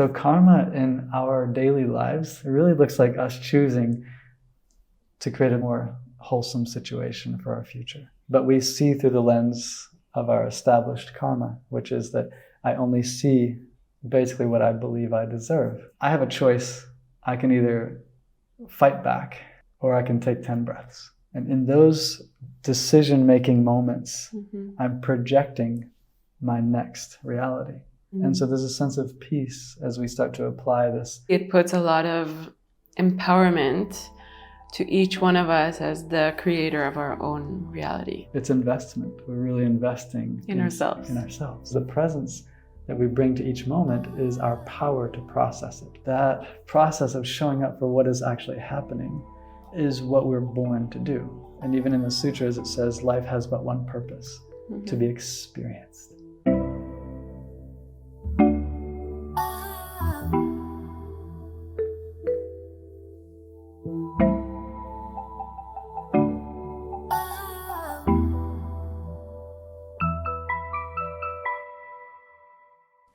So karma in our daily lives, it really looks like us choosing to create a more wholesome situation for our future. But we see through the lens of our established karma, which is that I only see basically what I believe I deserve. I have a choice. I can either fight back or I can take 10 breaths. And in those decision-making moments, I'm projecting my next reality. And so there's a sense of peace as we start to apply this. It puts a lot of empowerment to each one of us as the creator of our own reality. It's investment. We're really investing in ourselves. The presence that we bring to each moment is our power to process it. That process of showing up for what is actually happening is what we're born to do. And even in the sutras, it says life has but one purpose, to be experienced.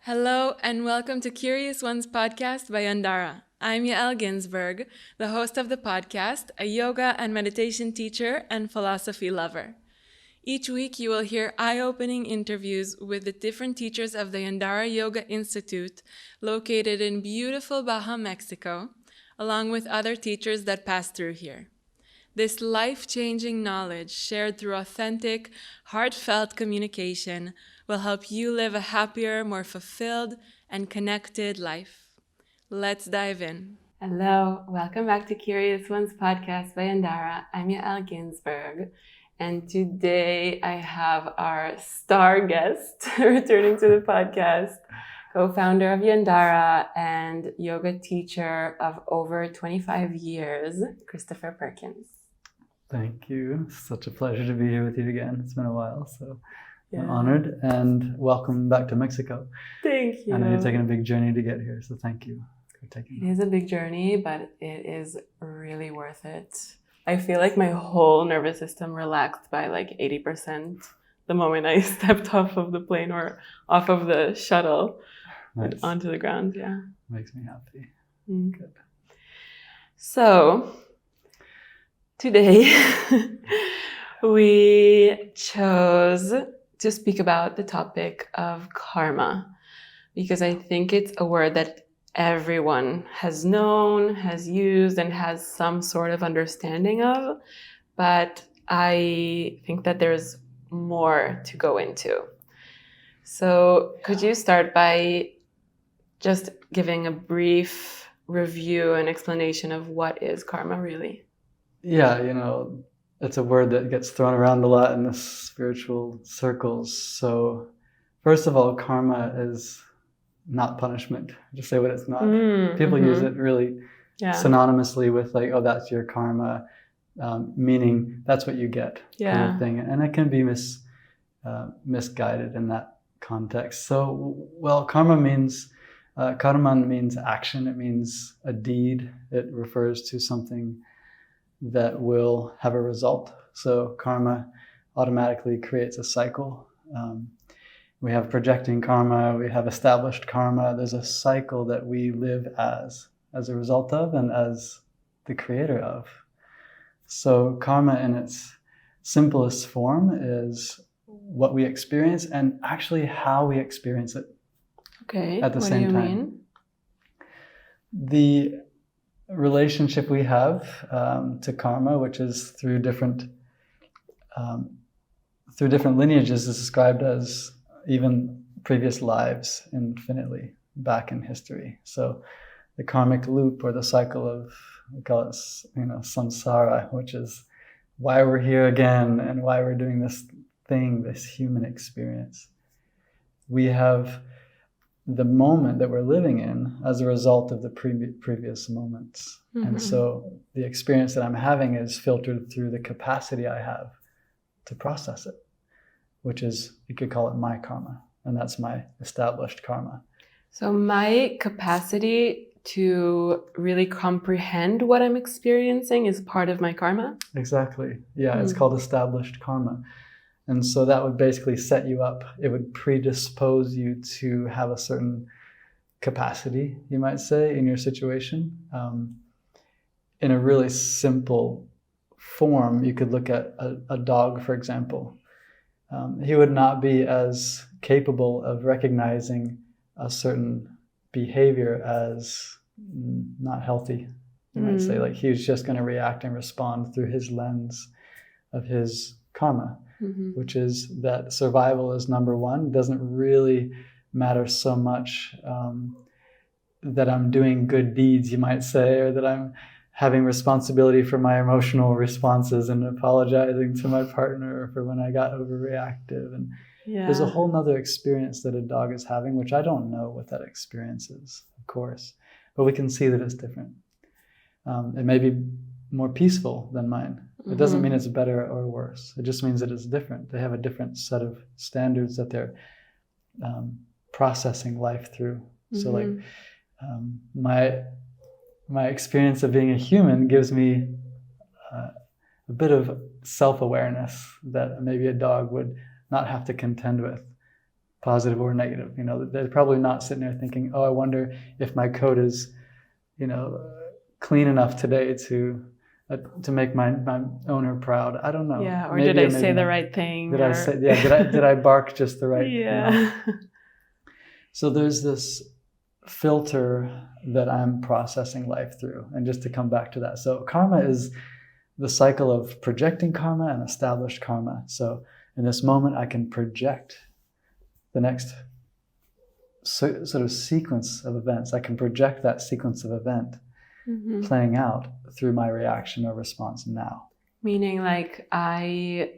Hello and welcome to Curious Ones podcast by Yandara. I'm Yael Ginzburg, the host of the podcast, a yoga and meditation teacher and philosophy lover. Each week you will hear eye-opening interviews with the different teachers of the Yandara Yoga Institute located in beautiful Baja, Mexico, along with other teachers that pass through here. This life-changing knowledge shared through authentic, heartfelt communication will help you live a happier, more fulfilled, and connected life. Let's dive in. Hello, welcome back to Curious Ones podcast by Yandara. I'm Yael Ginzburg, and today I have our star guest returning to the podcast, co-founder of Yandara and yoga teacher of over 25 years, Christopher Perkins. Thank you. Such a pleasure to be here with you again. It's been a while, so I'm honored, and welcome back to Mexico. Thank you. I know you're taking a big journey to get here, so thank you for taking it. It is a big journey, but it is really worth it. I feel like my whole nervous system relaxed by like 80% the moment I stepped off of the plane or off of the shuttle onto the ground. Yeah. Makes me happy. Good. So today we chose to speak about the topic of karma, because I think it's a word that everyone has known, has used, and has some sort of understanding of, but I think that there's more to go into. So could you start by just giving a brief review and explanation of what is karma really? Yeah, it's a word that gets thrown around a lot in the spiritual circles. So first of all, karma is not punishment. Just say what it's not. People use it really synonymously with like, oh, that's your karma, meaning that's what you get kind of thing. And it can be misguided in that context. So, well, karma means action. It means a deed. It refers to something that will have a result. So karma automatically creates a cycle. We have projecting karma, we have established karma. There's a cycle that we live as a result of and as the creator of. So karma in its simplest form is what we experience and actually how we experience it. Okay, at the same time. What do you mean? The relationship we have to karma, which is through different lineages, is described as even previous lives infinitely back in history. So the karmic loop, or the cycle of, we call it, samsara, which is why we're here again and why we're doing this thing, this human experience. We have the moment that we're living in as a result of the previous moments. And so the experience that I'm having is filtered through the capacity I have to process it, which is, you could call it my karma, and that's my established karma. So my capacity to really comprehend what I'm experiencing is part of my karma? Exactly. Yeah, it's called established karma. And so that would basically set you up. It would predispose you to have a certain capacity, you might say, in your situation. In a really simple form, you could look at a dog, for example. He would not be as capable of recognizing a certain behavior as not healthy, you might say. Like, he's just going to react and respond through his lens of his karma, which is that survival is number one. It doesn't really matter so much that I'm doing good deeds, you might say, or that I'm having responsibility for my emotional responses and apologizing to my partner for when I got overreactive. And there's a whole nother experience that a dog is having, which I don't know what that experience is, of course, but we can see that it's different. It may be more peaceful than mine. It doesn't mean it's better or worse. It just means that it's different. They have a different set of standards that they're processing life through. So like my experience of being a human gives me a bit of self-awareness that maybe a dog would not have to contend with, positive or negative. You know, they're probably not sitting there thinking, oh, I wonder if my coat is, you know, clean enough today to make my owner proud. I don't know. Yeah, or maybe, did I say the right thing? Did I bark just the right? Yeah. You know? So there's this filter that I'm processing life through. And just to come back to that. So karma is the cycle of projecting karma and established karma. So in this moment, I can project the next sort of sequence of events. I can project that sequence of event playing out through my reaction or response now. Meaning, like, I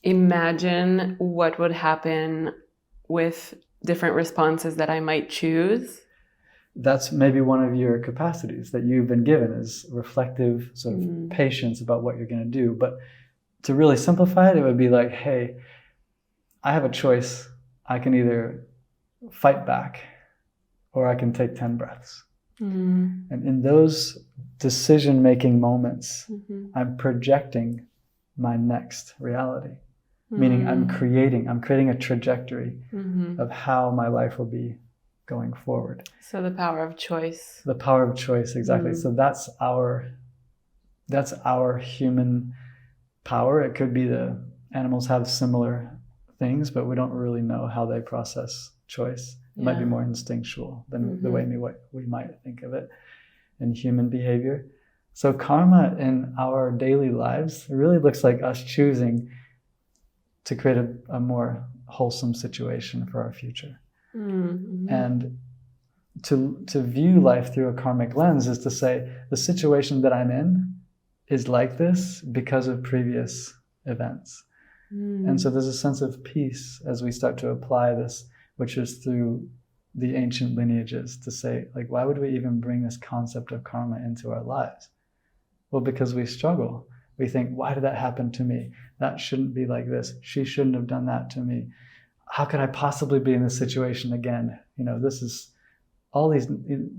imagine what would happen with different responses that I might choose. That's maybe one of your capacities that you've been given, is reflective sort of patience about what you're going to do. But to really simplify it, it would be like, hey, I have a choice. I can either fight back or I can take 10 breaths. And in those decision-making moments, I'm projecting my next reality. Meaning I'm creating a trajectory of how my life will be going forward. So the power of choice. The power of choice, exactly. So that's our human power. It could be the animals have similar things, but we don't really know how they process choice. It might be more instinctual than the way we might think of it in human behavior. So karma in our daily lives really looks like us choosing to create a more wholesome situation for our future. And to view life through a karmic lens is to say, the situation that I'm in is like this because of previous events. And so there's a sense of peace as we start to apply this, which is through the ancient lineages, to say, like, why would we even bring this concept of karma into our lives? Well, because we struggle. We think, why did that happen to me? That shouldn't be like this. She shouldn't have done that to me. How could I possibly be in this situation again? You know, this is all these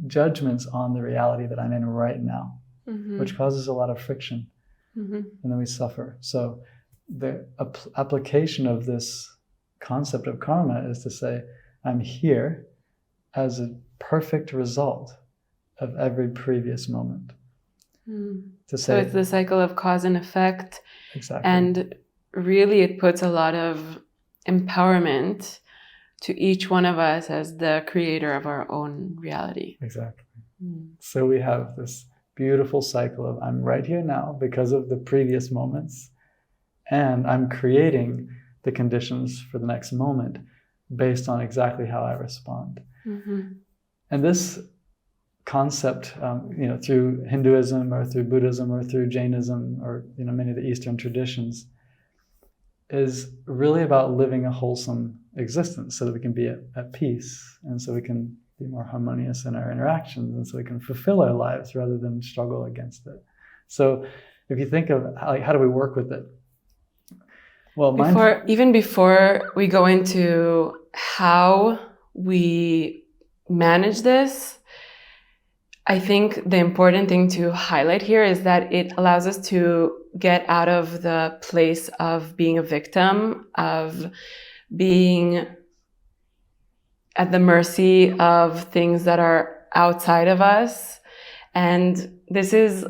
judgments on the reality that I'm in right now, which causes a lot of friction. And then we suffer. So the application of this concept of karma is to say, I'm here as a perfect result of every previous moment. To say, so it's the cycle of cause and effect. Exactly. And really it puts a lot of empowerment to each one of us as the creator of our own reality. Exactly. So we have this beautiful cycle of, I'm right here now because of the previous moments, and I'm creating the conditions for the next moment based on exactly how I respond. And this concept, through Hinduism or through Buddhism or through Jainism or many of the Eastern traditions, is really about living a wholesome existence so that we can be at peace, and so we can be more harmonious in our interactions, and so we can fulfill our lives rather than struggle against it. So if you think of how do we work with it? Well, even before we go into how we manage this, I think the important thing to highlight here is that it allows us to get out of the place of being a victim, of being at the mercy of things that are outside of us. And this is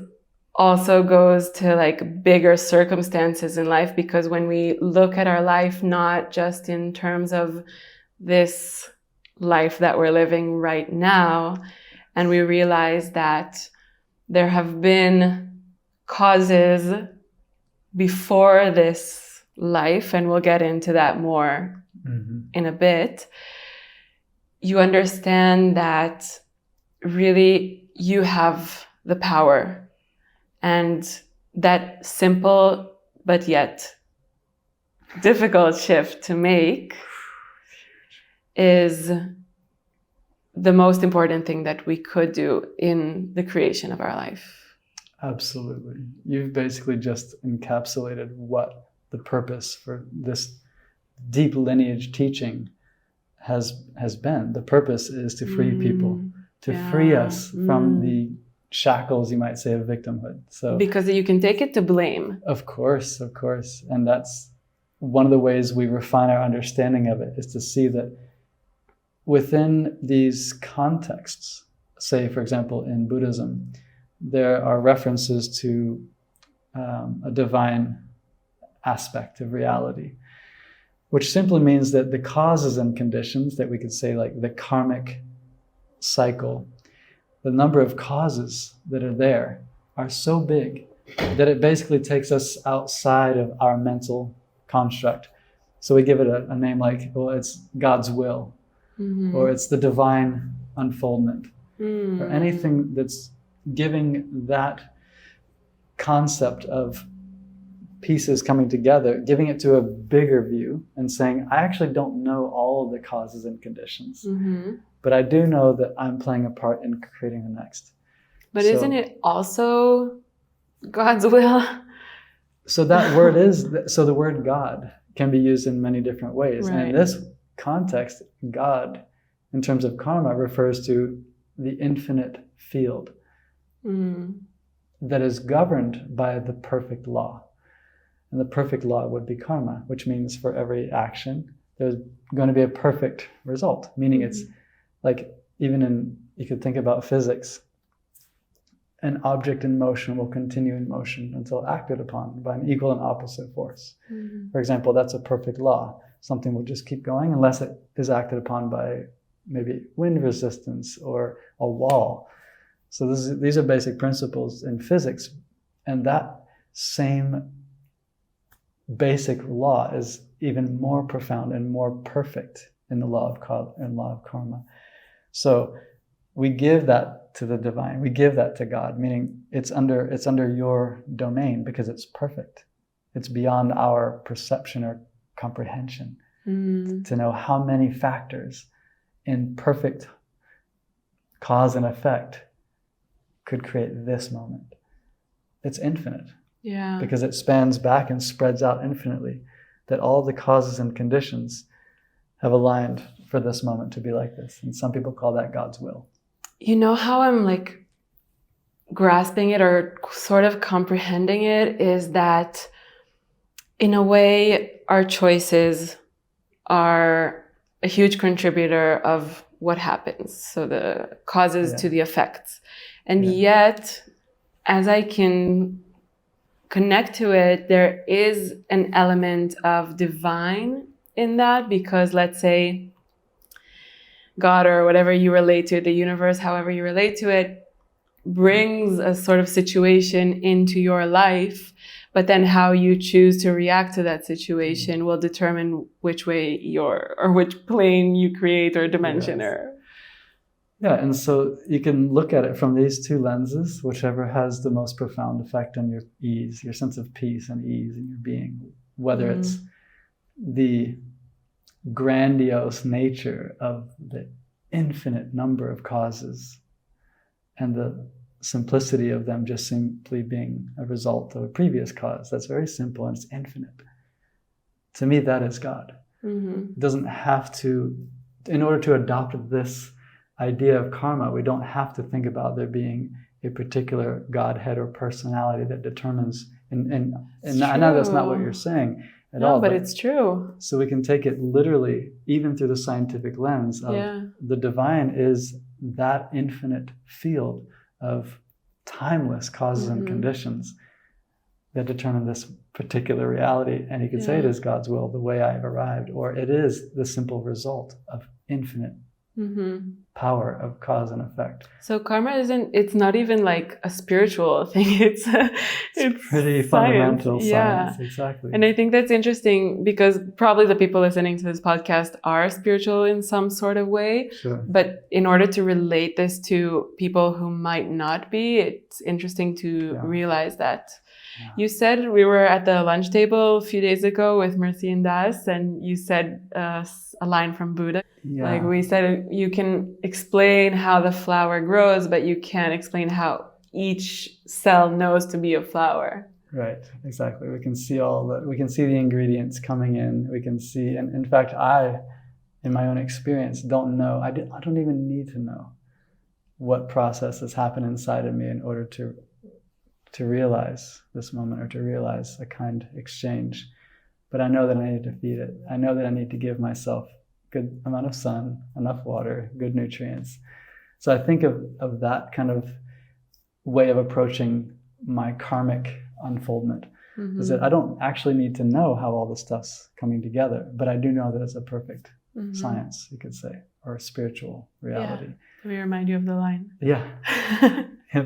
also goes to like bigger circumstances in life, because when we look at our life, not just in terms of this life that we're living right now, and we realize that there have been causes before this life, and we'll get into that more in a bit, you understand that really you have the power. And that simple but yet difficult shift to make is the most important thing that we could do in the creation of our life. Absolutely. You've basically just encapsulated what the purpose for this deep lineage teaching has been. The purpose is to free people, to free us from the shackles, you might say, of victimhood. So because you can take it to blame. Of course. And that's one of the ways we refine our understanding of it, is to see that within these contexts, say, for example, in Buddhism, there are references to a divine aspect of reality, which simply means that the causes and conditions that we could say, like the karmic cycle, the number of causes that are there are so big that it basically takes us outside of our mental construct. So we give it a name like, well, it's God's will, or it's the divine unfoldment, or anything that's giving that concept of pieces coming together, giving it to a bigger view and saying, I actually don't know all of the causes and conditions, but I do know that I'm playing a part in creating the next. But isn't it also God's will? So that word the word God can be used in many different ways. Right. And in this context, God, in terms of karma, refers to the infinite field that is governed by the perfect law. And the perfect law would be karma, which means for every action, there's going to be a perfect result. Meaning it's like, you could think about physics. An object in motion will continue in motion until acted upon by an equal and opposite force. For example, that's a perfect law. Something will just keep going unless it is acted upon by maybe wind resistance or a wall. So these are basic principles in physics. And that same basic law is even more profound and more perfect in the law of karma. So we give that to the divine. We give that to God, meaning it's under your domain because it's perfect. It's beyond our perception or comprehension to know how many factors in perfect cause and effect could create this moment. It's infinite. Yeah. Because it spans back and spreads out infinitely, that all the causes and conditions have aligned for this moment to be like this. And some people call that God's will. You know how I'm like grasping it or sort of comprehending it is that in a way our choices are a huge contributor of what happens. So the causes to the effects. And yet, as I can connect to it, there is an element of divine in that, because let's say God or whatever you relate to, the universe, however you relate to it, brings a sort of situation into your life, but then how you choose to react to that situation will determine which way or which plane you create or dimension or... Yeah, and so you can look at it from these two lenses, whichever has the most profound effect on your ease, your sense of peace and ease in your being, whether it's the grandiose nature of the infinite number of causes and the simplicity of them just simply being a result of a previous cause. That's very simple and it's infinite. To me, that is God. It doesn't have to, in order to adopt this idea of karma, we don't have to think about there being a particular Godhead or personality that determines, and I know that's not what you're saying. at all. But it's true. So we can take it literally, even through the scientific lens of the divine is that infinite field of timeless causes and conditions that determine this particular reality. And you could say it is God's will, the way I've arrived, or it is the simple result of infinite power of cause and effect. So karma it's not even like a spiritual thing. It's pretty science. Fundamental science. Exactly. And I think that's interesting because probably the people listening to this podcast are spiritual in some sort of way. Sure. But in order to relate this to people who might not be, it's interesting to realize that. Yeah. You said we were at the lunch table a few days ago with Mercy and Das, and you said a line from Buddha. Yeah. Like we said, you can explain how the flower grows, but you can't explain how each cell knows to be a flower. Right, exactly. We can see we can see the ingredients coming in. We can see, and in fact, I, in my own experience, don't know. I don't even need to know what processes happen inside of me in order to realize this moment or to realize a kind exchange. But I know that I need to feed it. I know that I need to give myself good amount of sun, enough water, good nutrients. So I think of that kind of way of approaching my karmic unfoldment, is that I don't actually need to know how all this stuff's coming together, but I do know that it's a perfect science, you could say, or a spiritual reality. Let me remind you of the line. Yeah,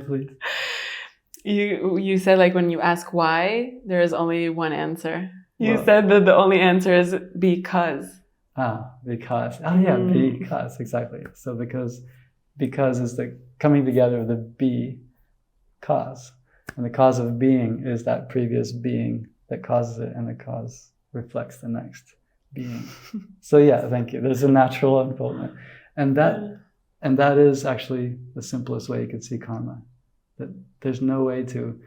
please. You said like when you ask why, there is only one answer. You said that the only answer is because. Because. Because, exactly. So because is the coming together of the be cause. And the cause of being is that previous being that causes it, and the cause reflects the next being. So thank you. There's a natural unfoldment. And that is actually the simplest way you could see karma. That there's no way to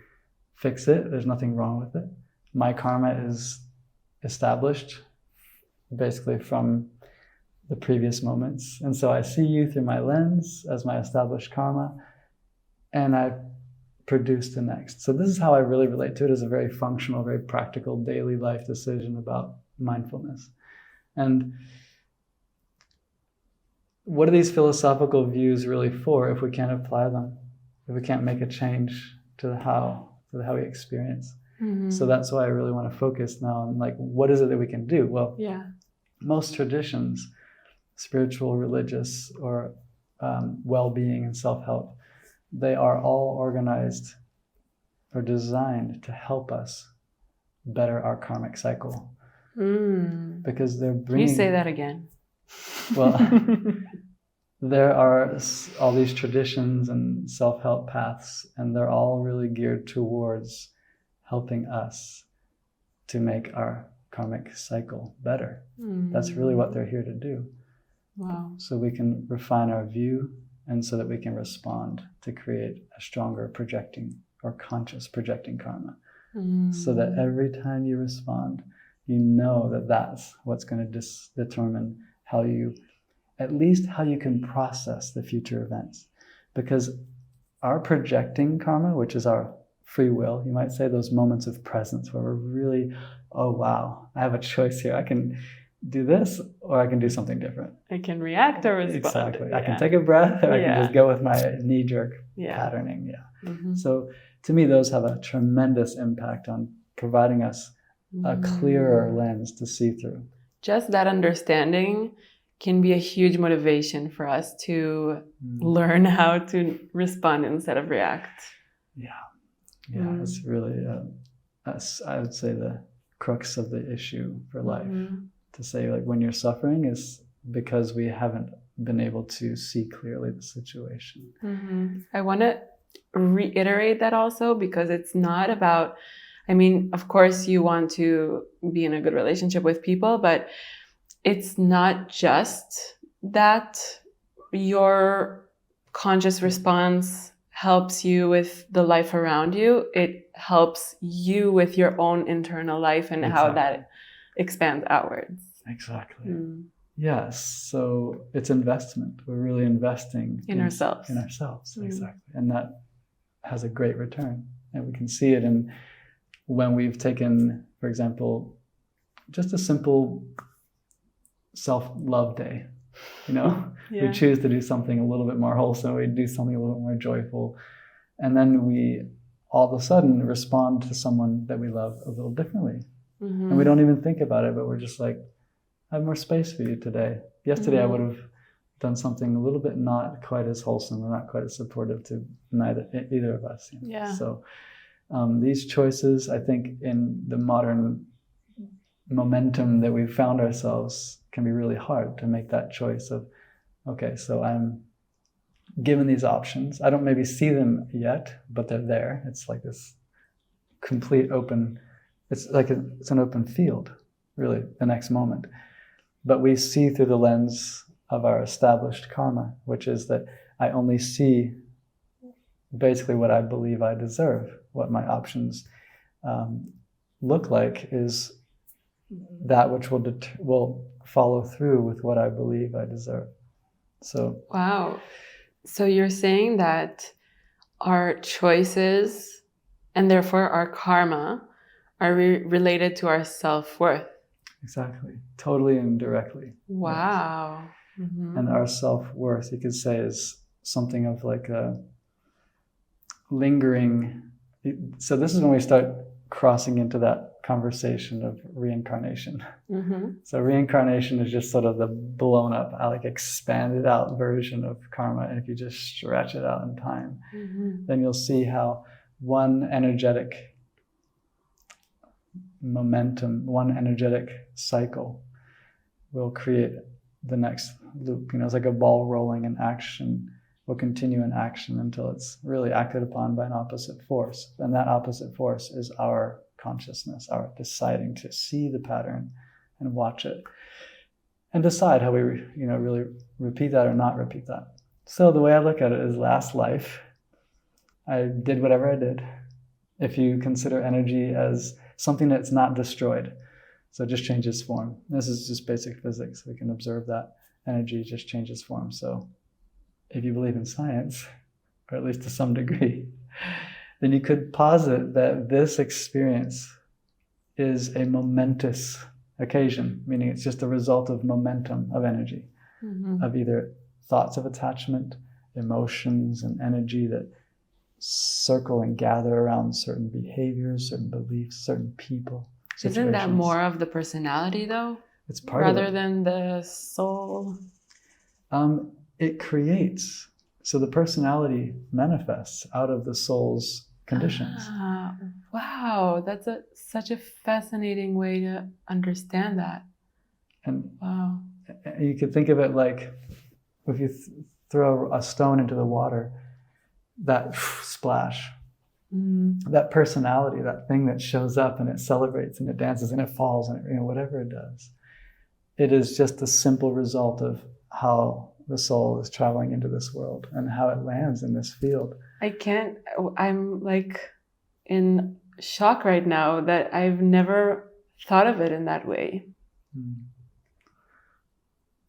fix it. There's nothing wrong with it. My karma is established basically from the previous moments. And so I see you through my lens as my established karma, and I produce the next. So this is how I really relate to it, as a very functional, very practical daily life decision about mindfulness. And what are these philosophical views really for if we can't apply them? If we can't make a change to how we experience? So that's why I really want to focus now on like, what is it that we can do? Well, most traditions, spiritual, religious, or well-being and self-help, they are all organized or designed to help us better our karmic cycle. Because they're bringing... Can you say that again? Well, there are all these traditions and self-help paths, and they're all really geared towards helping us to make our karmic cycle better. That's really what they're here to do. Wow. So we can refine our view, and so that we can respond to create a stronger projecting or conscious projecting karma. So that every time you respond, you know that that's what's going to determine at least how you can process the future events. Because our projecting karma, which is our free will, you might say, those moments of presence where we're really, oh wow, I have a choice here. I can do this, or I can do something different. I can react or respond. Exactly. I can take a breath, or I can just go with my knee-jerk patterning. So to me, those have a tremendous impact on providing us a clearer lens to see through. Just that understanding can be a huge motivation for us to learn how to respond instead of react. It's really, I would say, the crux of the issue for life. To say, like, when you're suffering is because we haven't been able to see clearly the situation. I want to reiterate that also, because it's not about, I mean, of course you want to be in a good relationship with people, but it's not just that your conscious response helps you with the life around you. It helps you with your own internal life and how that expands outwards. Exactly. Yes. So it's investment. We're really investing in ourselves. Exactly. And that has a great return. And we can see it when we've taken, for example, just a simple self-love day. Yeah. We choose to do something a little bit more wholesome, we do something a little bit more joyful, and then we all of a sudden respond to someone that we love a little differently. And we don't even think about it, but we're just like, I have more space for you today. Yesterday I would have done something a little bit not quite as wholesome or not quite as supportive to either of us. Yeah. So these choices, I think, in the modern momentum that we've found ourselves, can be really hard to make that choice of, okay, so I'm given these options. I don't maybe see them yet, but they're there. It's like this complete open, it's an open field, really, the next moment. But we see through the lens of our established karma, which is that I only see basically what I believe I deserve. What my options look like is that which will follow through with what I believe I deserve. So wow. So you're saying that our choices and therefore our karma are related to our self-worth. Exactly. Totally and directly. Wow. Yes. Mm-hmm. And our self-worth, you could say, is something of like a lingering. So this is when we start crossing into that conversation of reincarnation. Mm-hmm. So reincarnation is just sort of the blown up, like expanded out version of karma. And if you just stretch it out in time, then you'll see how one energetic momentum, one energetic cycle will create the next loop. It's like a ball rolling in action, will continue in action until it's really acted upon by an opposite force. And that opposite force is our consciousness, our deciding to see the pattern and watch it and decide how we really repeat that or not repeat that. So the way I look at it is, last life I did whatever I did. If you consider energy as something that's not destroyed, so it just changes form. This is just basic physics. We can observe that energy just changes form. So if you believe in science, or at least to some degree, then you could posit that this experience is a momentous occasion, meaning it's just a result of momentum of energy, of either thoughts of attachment, emotions, and energy that circle and gather around certain behaviors, certain beliefs, certain people. Isn't that more of the personality, though? It's part rather of it. Than the soul? It creates. So the personality manifests out of the soul's conditions. Wow, that's such a fascinating way to understand that. And wow, you could think of it like if you throw a stone into the water, that splash, that personality, that thing that shows up and it celebrates and it dances and it falls and it, whatever it does, it is just a simple result of how the soul is traveling into this world and how it lands in this field. I'm like in shock right now that I've never thought of it in that way.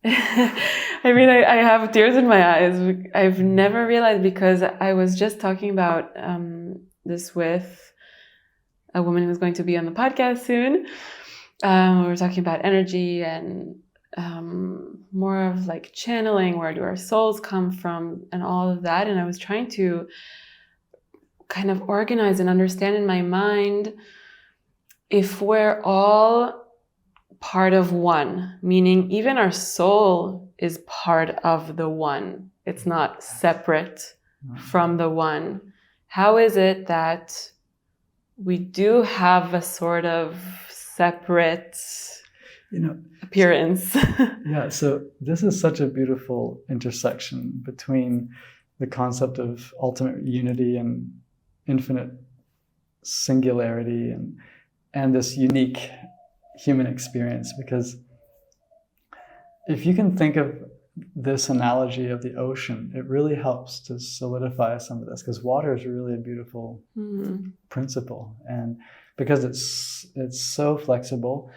I mean, I have tears in my eyes. I've never realized, because I was just talking about this with a woman who's going to be on the podcast soon. We were talking about energy and more of like channeling, where do our souls come from and all of that. And I was trying to kind of organize and understand in my mind if we're all part of one, meaning even our soul is part of the one. It's not separate from the one. How is it that we do have a sort of separate appearance? Yeah, so this is such a beautiful intersection between the concept of ultimate unity and infinite singularity and this unique human experience. Because if you can think of this analogy of the ocean, it really helps to solidify some of this, because water is really a beautiful principle, and because it's so flexible,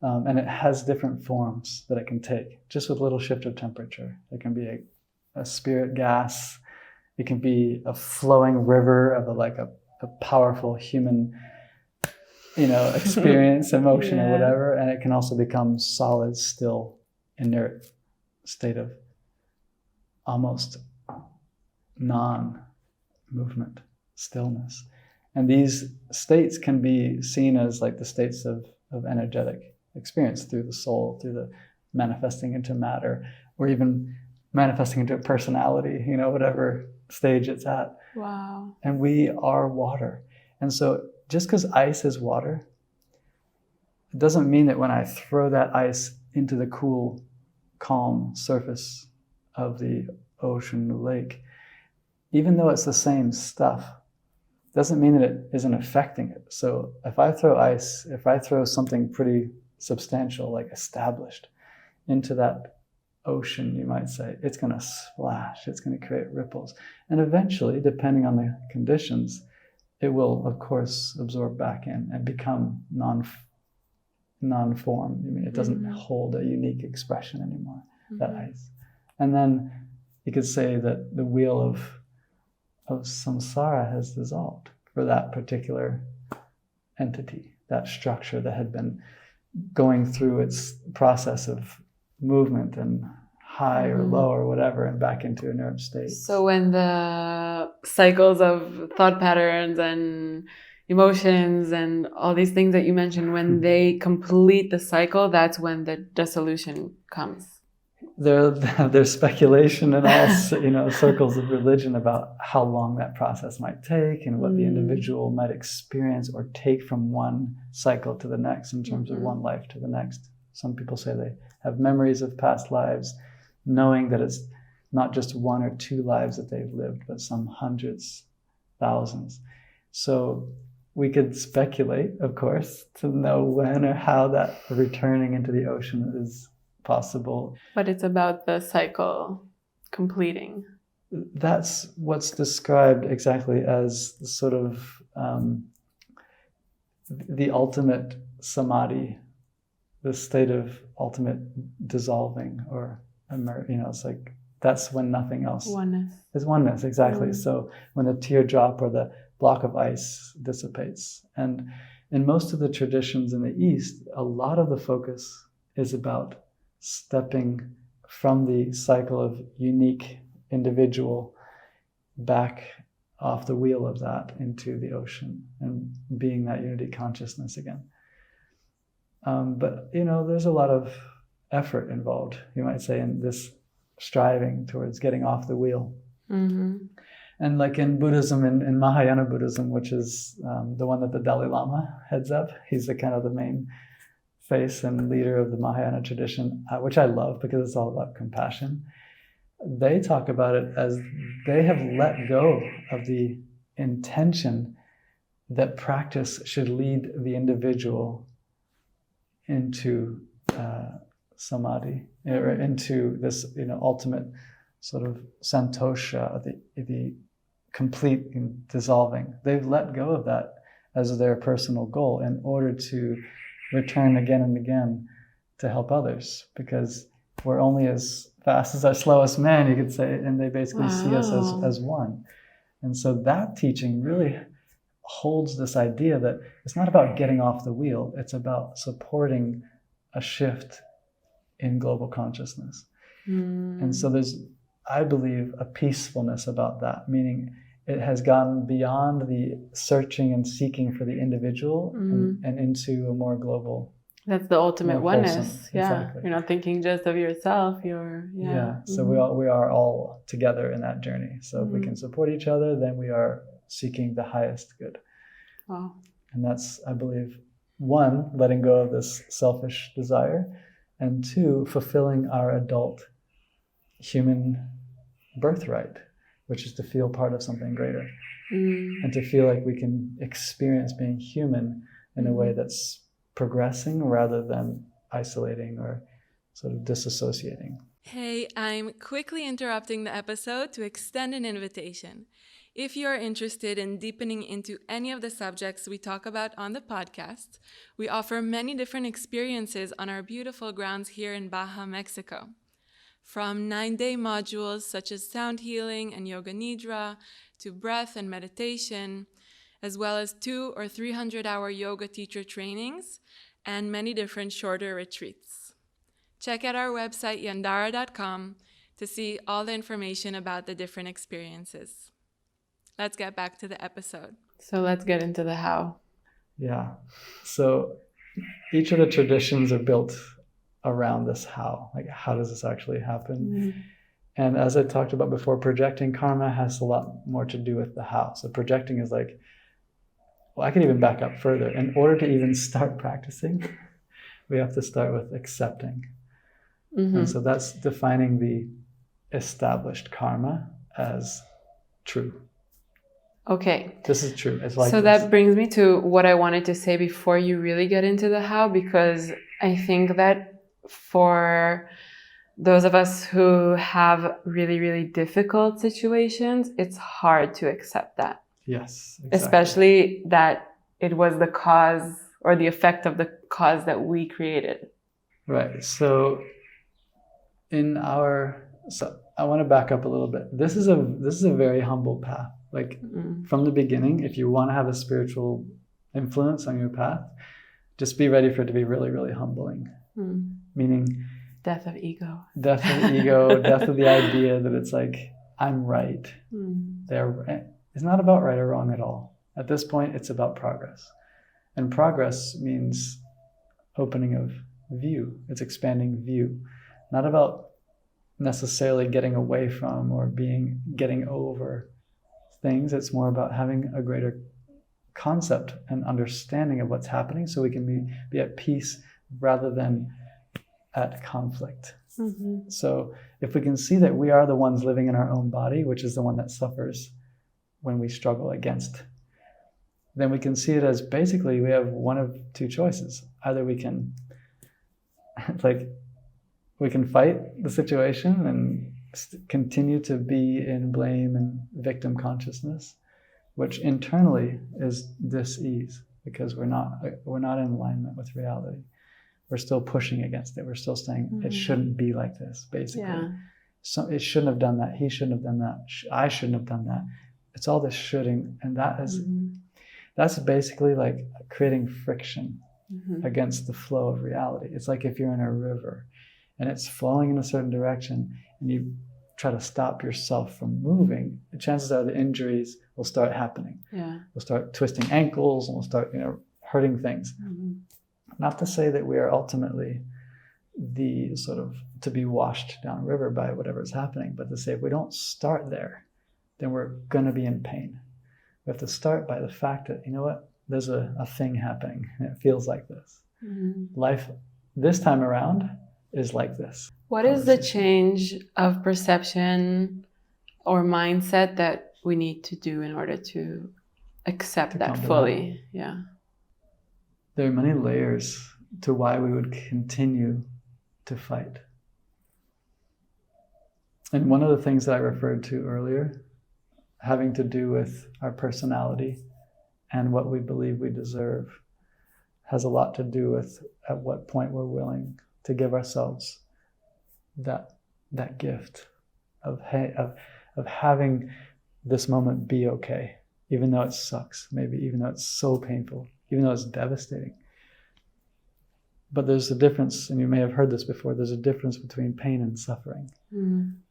and it has different forms that it can take just with little shift of temperature. It can be a spirit gas, it can be a flowing river of a powerful human experience, emotion, or Yeah. whatever, and it can also become solid, still, inert state of almost non-movement, stillness. And these states can be seen as like the states of energetic experience through the soul, through the manifesting into matter, or even manifesting into a personality, whatever stage it's at. Wow. And we are water. And so just because ice is water, it doesn't mean that when I throw that ice into the cool, calm surface of the ocean or lake, even though it's the same stuff, doesn't mean that it isn't affecting it. So if I throw something pretty substantial, like established, into that ocean, you might say, it's going to splash, it's going to create ripples. And eventually, depending on the conditions, it will, of course, absorb back in and become non-form. It doesn't hold a unique expression anymore, that ice. And then you could say that the wheel of samsara has dissolved for that particular entity, that structure that had been going through its process of movement and high or low or whatever, and back into inert state. So when the cycles of thought patterns and emotions and all these things that you mentioned, when they complete the cycle, that's when the dissolution comes. There's speculation in all circles of religion about how long that process might take and what the individual might experience or take from one cycle to the next in terms of one life to the next. Some people say they have memories of past lives, knowing that it's not just one or two lives that they've lived, but some hundreds, thousands. So we could speculate, of course, to know when or how that returning into the ocean is possible. But it's about the cycle completing. That's what's described exactly as sort of the ultimate samadhi, the state of ultimate dissolving, or it's like that's when nothing else is oneness, exactly. So when the teardrop or the block of ice dissipates. And in most of the traditions in the East, a lot of the focus is about stepping from the cycle of unique individual back off the wheel of that into the ocean and being that unity consciousness again. But there's a lot of effort involved, you might say, in this striving towards getting off the wheel. And like in Buddhism, in Mahayana Buddhism, which is the one that the Dalai Lama heads up, he's the kind of the main face and leader of the Mahayana tradition, which I love because it's all about compassion. They talk about it as they have let go of the intention that practice should lead the individual into samadhi, or into this ultimate sort of santosha, the complete dissolving. They've let go of that as their personal goal in order to return again and again to help others, because we're only as fast as our slowest man, you could say, and they basically see us as one. And so that teaching really holds this idea that it's not about getting off the wheel, it's about supporting a shift in global consciousness. And so there's, I believe, a peacefulness about that, meaning it has gone beyond the searching and seeking for the individual and into a more global. That's the ultimate oneness. Exactly. You're not thinking just of yourself. So we are all together in that journey. So if we can support each other, then we are seeking the highest good. Wow. And that's, I believe, one, letting go of this selfish desire, and two, fulfilling our adult human birthright, which is to feel part of something greater and to feel like we can experience being human in a way that's progressing rather than isolating or sort of disassociating. Hey, I'm quickly interrupting the episode to extend an invitation. If you are interested in deepening into any of the subjects we talk about on the podcast, we offer many different experiences on our beautiful grounds here in Baja, Mexico. From 9-day modules such as sound healing and yoga nidra, to breath and meditation, as well as 200 or 300-hour yoga teacher trainings and many different shorter retreats. Check out our website, yandara.com, to see all the information about the different experiences. Let's get back to the episode. So let's get into the how. Yeah. So each of the traditions are built around this how. Like, how does this actually happen? Mm-hmm. And as I talked about before, projecting karma has a lot more to do with the how. So projecting is like, well, I could even back up further. In order to even start practicing, we have to start with accepting. Mm-hmm. And so that's defining the established karma as true. Okay. This is true. It's like so this. That brings me to what I wanted to say before you really get into the how, because I think that for those of us who have really, really difficult situations, it's hard to accept that. Yes, exactly. Especially that it was the cause or the effect of the cause that we created. Right. So I want to back up a little bit. This is a very humble path. Like from the beginning, if you want to have a spiritual influence on your path, just be ready for it to be really, really humbling. Meaning death of ego. Death of ego, death of the idea that it's like, I'm right. It's not about right or wrong at all. At this point, it's about progress. And progress means opening of view. It's expanding view. Not about necessarily getting away from or getting over things. It's more about having a greater concept and understanding of what's happening so we can be at peace rather than at conflict. Mm-hmm. So if we can see that we are the ones living in our own body, which is the one that suffers when we struggle against, then we can see it as basically we have one of two choices. Either we can fight the situation and continue to be in blame and victim consciousness, which internally is dis-ease because we're not in alignment with reality. We're still pushing against it. We're still saying it shouldn't be like this, basically. Yeah. So it shouldn't have done that. He shouldn't have done that. I shouldn't have done that. It's all this shoulding, and that's basically like creating friction against the flow of reality. It's like if you're in a river and it's flowing in a certain direction and you try to stop yourself from moving, the chances are the injuries will start happening. Yeah. We'll start twisting ankles and we'll start, hurting things. Not to say that we are ultimately the sort of to be washed down river by whatever is happening, but to say if we don't start there, then we're going to be in pain. We have to start by the fact that, there's a thing happening and it feels like this. Life this time around is like this. What is the change of perception or mindset that we need to do in order to accept that fully? Yeah. There are many layers to why we would continue to fight. And one of the things that I referred to earlier, having to do with our personality and what we believe we deserve, has a lot to do with at what point we're willing to give ourselves that gift of having this moment be okay, even though it sucks, maybe even though it's so painful, even though it's devastating. But there's a difference, and you may have heard this before, there's a difference between pain and suffering.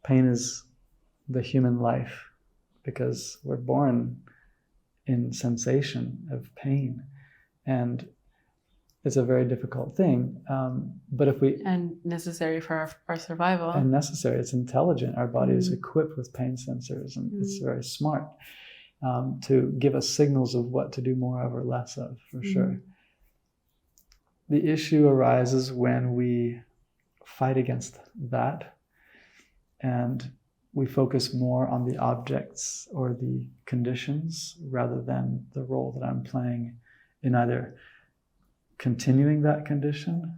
Pain is the human life because we're born in sensation of pain. And it's a very difficult thing. But if we... And necessary for our survival. And necessary. It's intelligent. Our body is equipped with pain sensors, and it's very smart to give us signals of what to do more of or less of, for sure. The issue arises when we fight against that and we focus more on the objects or the conditions rather than the role that I'm playing in either continuing that condition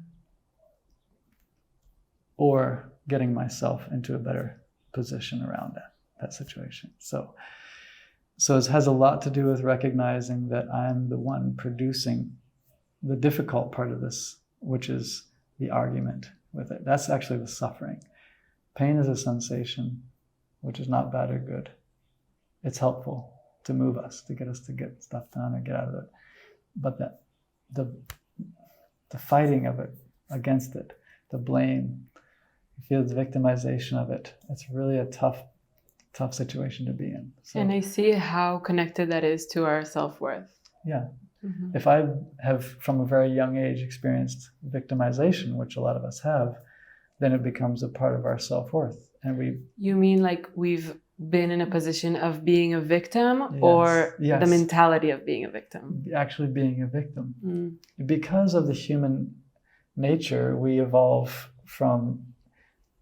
or getting myself into a better position around that situation. So it has a lot to do with recognizing that I'm the one producing the difficult part of this, which is the argument with it. That's actually the suffering. Pain is a sensation, which is not bad or good. It's helpful to move us, to get us to get stuff done or get out of it. But that the fighting of it, against it, the blame, the victimization of it, it's really a tough situation to be in. So, and I see how connected that is to our self-worth. Yeah. If I have from a very young age experienced victimization, which a lot of us have, then it becomes a part of our self-worth. And You mean like we've been in a position of being a victim, Yes, or yes. the mentality of being a victim? Actually being a victim. Because of the human nature, we evolve from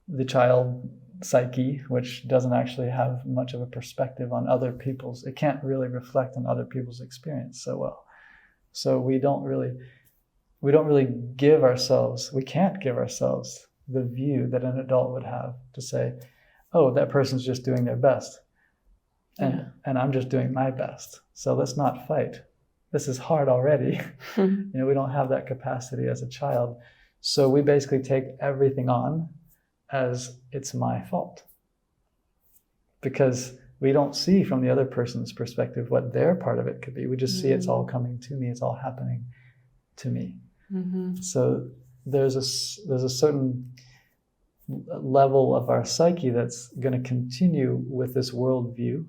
the child psyche, which doesn't actually have much of a perspective on other people's, it can't really reflect on other people's experience so well. So we don't really give ourselves, we can't give ourselves the view that an adult would have to say, oh, that person's just doing their best. And I'm just doing my best. So let's not fight. This is hard already. We don't have that capacity as a child. So we basically take everything on as it's my fault. Because we don't see from the other person's perspective what their part of it could be. We just see it's all coming to me, it's all happening to me. So there's a certain level of our psyche that's going to continue with this worldview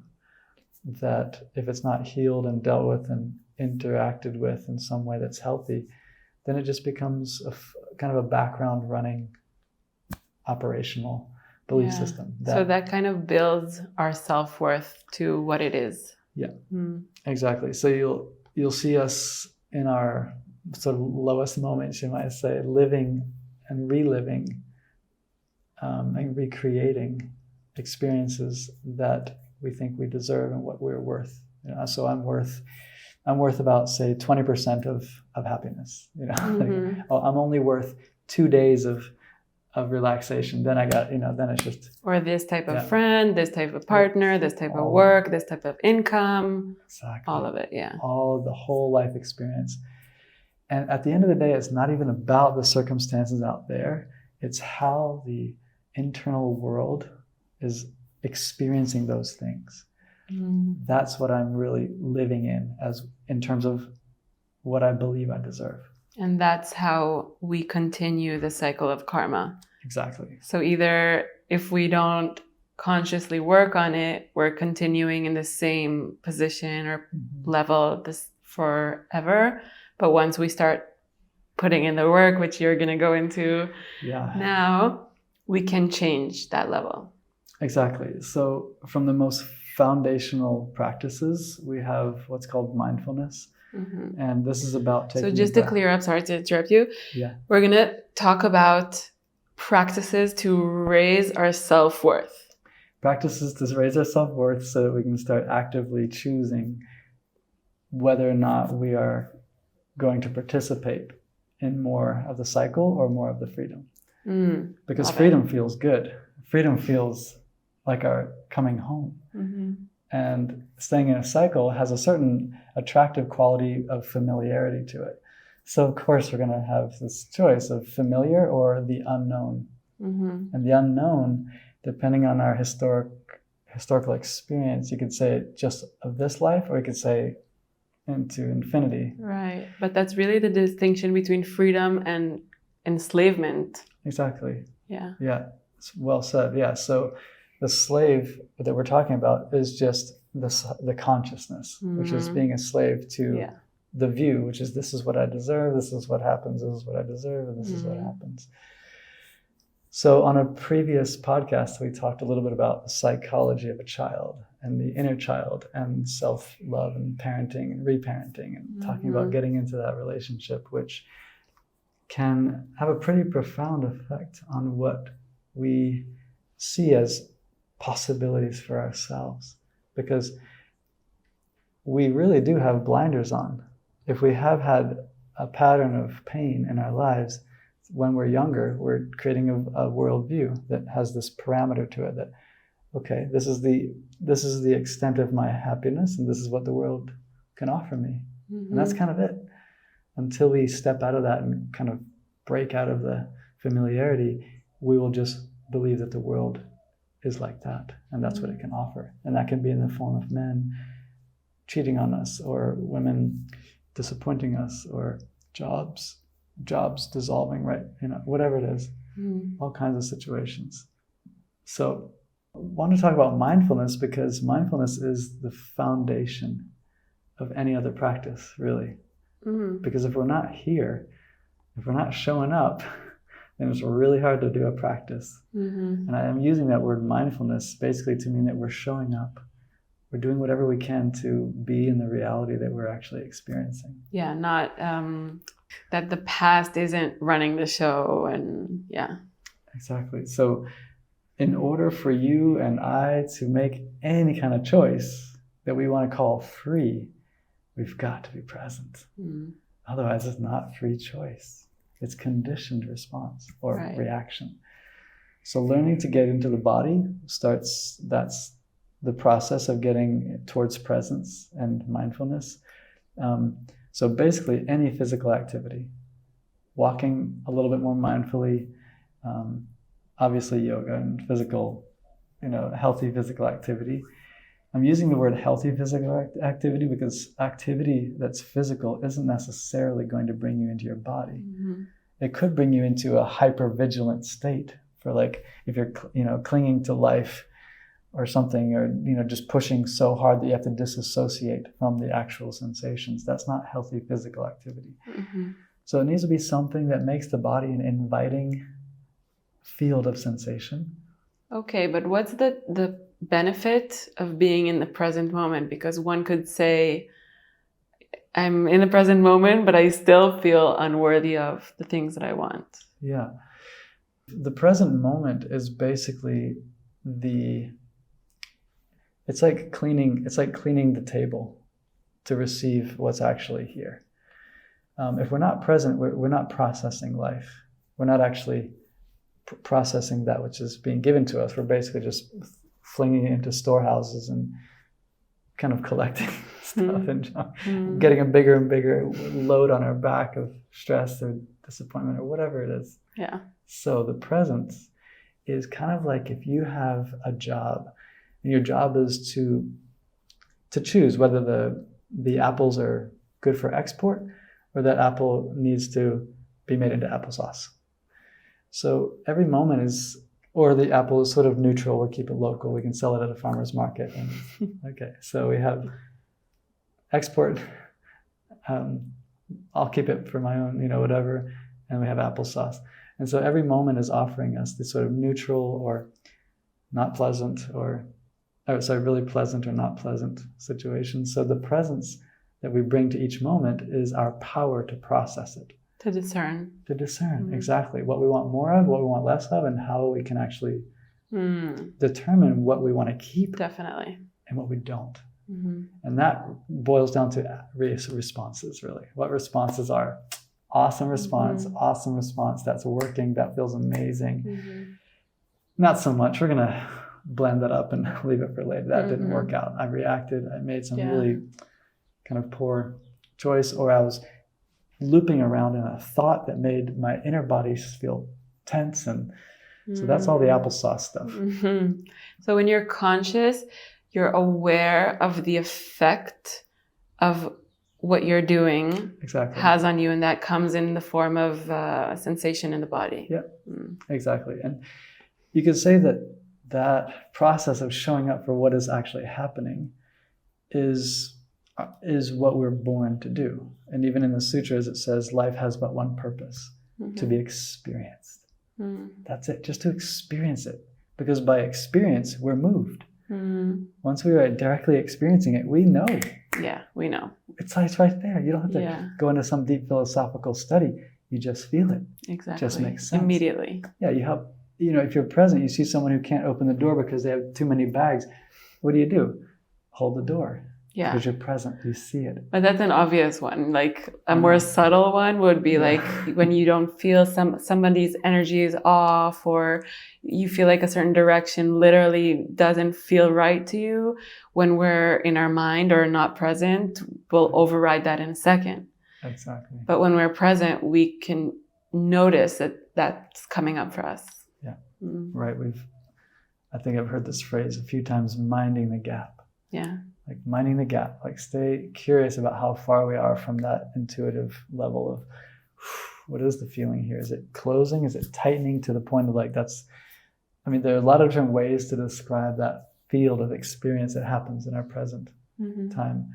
that if it's not healed and dealt with and interacted with in some way that's healthy, then it just becomes kind of a background running operational belief system. So that kind of builds our self-worth to what it is. Yeah, exactly. So you'll see us in our sort of lowest moments, you might say, living and reliving and recreating experiences that we think we deserve and what we're worth. So I'm worth about, say, 20% of happiness. Like, I'm only worth 2 days of relaxation. Then I got, then it's just, or this type of friend, this type of partner, this type of work, this type of income. Exactly. All of it. All of the whole life experience. And at the end of the day, it's not even about the circumstances out there. It's how the internal world is experiencing those things. That's what I'm really living in terms of what I believe I deserve. And that's how we continue the cycle of karma. Exactly. So either if we don't consciously work on it, we're continuing in the same position or level this forever. But once we start putting in the work, which you're going to go into now, we can change that level. Exactly. So from the most foundational practices, we have what's called mindfulness. And this is about taking. So just to clear up, sorry to interrupt you. Yeah. We're going to talk about practices to raise our self-worth. Practices to raise our self-worth so that we can start actively choosing whether or not we are going to participate in more of the cycle or more of the freedom. Because freedom feels good. Freedom feels like our coming home. And staying in a cycle has a certain attractive quality of familiarity to it. So of course we're going to have this choice of familiar or the unknown. And the unknown, depending on our historical experience, you could say just of this life, or you could say into infinity. Right. But that's really the distinction between freedom and enslavement. Exactly. Yeah. Yeah. It's well said. Yeah. So the slave that we're talking about is just the consciousness, which is being a slave to the view, which is this is what I deserve, this is what happens, this is what I deserve, and this is what happens. So on a previous podcast, we talked a little bit about the psychology of a child and the inner child and self-love and parenting and reparenting and talking about getting into that relationship, which can have a pretty profound effect on what we see as possibilities for ourselves, because we really do have blinders on. If we have had a pattern of pain in our lives when we're younger, we're creating a worldview that has this parameter to it that, okay, this is the extent of my happiness and this is what the world can offer me. And that's kind of it. Until we step out of that and kind of break out of the familiarity, we will just believe that the world is like that, and that's what it can offer. And that can be in the form of men, cheating on us, or women disappointing us, or jobs dissolving, right? Whatever it is, all kinds of situations. So I want to talk about mindfulness because mindfulness is the foundation of any other practice, really. Because if we're not here, if we're not showing up, then it's really hard to do a practice. And I am using that word mindfulness basically to mean that we're showing up. We're doing whatever we can to be in the reality that we're actually experiencing. Yeah, not that the past isn't running the show, and yeah. Exactly. So in order for you and I to make any kind of choice that we want to call free, we've got to be present. Otherwise, it's not free choice. It's conditioned response or reaction. So learning to get into the body that's the process of getting towards presence and mindfulness. So basically any physical activity, walking a little bit more mindfully, obviously yoga and physical, healthy physical activity. I'm using the word healthy physical activity because activity that's physical isn't necessarily going to bring you into your body. It could bring you into a hypervigilant state for, like, if you're, clinging to life or something, or, just pushing so hard that you have to disassociate from the actual sensations. That's not healthy physical activity. So it needs to be something that makes the body an inviting field of sensation. Okay, but what's the benefit of being in the present moment? Because one could say, I'm in the present moment, but I still feel unworthy of the things that I want. Yeah. The present moment is basically it's like cleaning the table to receive what's actually here. If we're not present, we're not processing life. We're not actually processing that which is being given to us. We're basically just flinging it into storehouses and kind of collecting stuff and getting a bigger and bigger load on our back of stress or disappointment or whatever it is. Yeah. So the presence is kind of like if you have a job and your job is to choose whether the apples are good for export or that apple needs to be made into applesauce. So every moment or the apple is sort of neutral, we'll keep it local, we can sell it at a farmer's market. And, okay, so we have export, I'll keep it for my own, whatever, and we have applesauce. And so every moment is offering us this sort of neutral or not pleasant really pleasant or not pleasant situation. So the presence that we bring to each moment is our power to process it. To discern. Exactly. What we want more of, what we want less of, and how we can actually determine what we want to keep. Definitely. And what we don't. And that boils down to responses, really. What responses are? Awesome response, that's working, that feels amazing. Not so much. We're going to blend that up and leave it for later. That didn't work out. I reacted. I made some really kind of poor choice, or I was looping around in a thought that made my inner body feel tense. And so that's all the applesauce stuff. So when you're conscious, you're aware of the effect of what you're doing has on you, and that comes in the form of a sensation in the body. Yeah, exactly. And you could say that process of showing up for what is actually happening is what we're born to do. And even in the sutras, it says life has but one purpose, to be experienced. That's it, just to experience it. Because by experience, we're moved. Once we are directly experiencing it, we know. Yeah, we know. It's right there. You don't have to go into some deep philosophical study. You just feel it. Exactly. It just makes sense. Immediately. Yeah, if you're present, you see someone who can't open the door because they have too many bags. What do? Hold the door. Yeah. Because you're present, you see it. But that's an obvious one. Like a more subtle one would be like when you don't feel somebody's energy is off, or you feel like a certain direction literally doesn't feel right to you. When we're in our mind or not present, we'll override that in a second. Exactly. But when we're present, we can notice that that's coming up for us. Yeah. Right. I think I've heard this phrase a few times, minding the gap. Yeah. like minding the gap, like stay curious about how far we are from that intuitive level of what is the feeling here? Is it closing? Is it tightening to the point of like there are a lot of different ways to describe that field of experience that happens in our present time.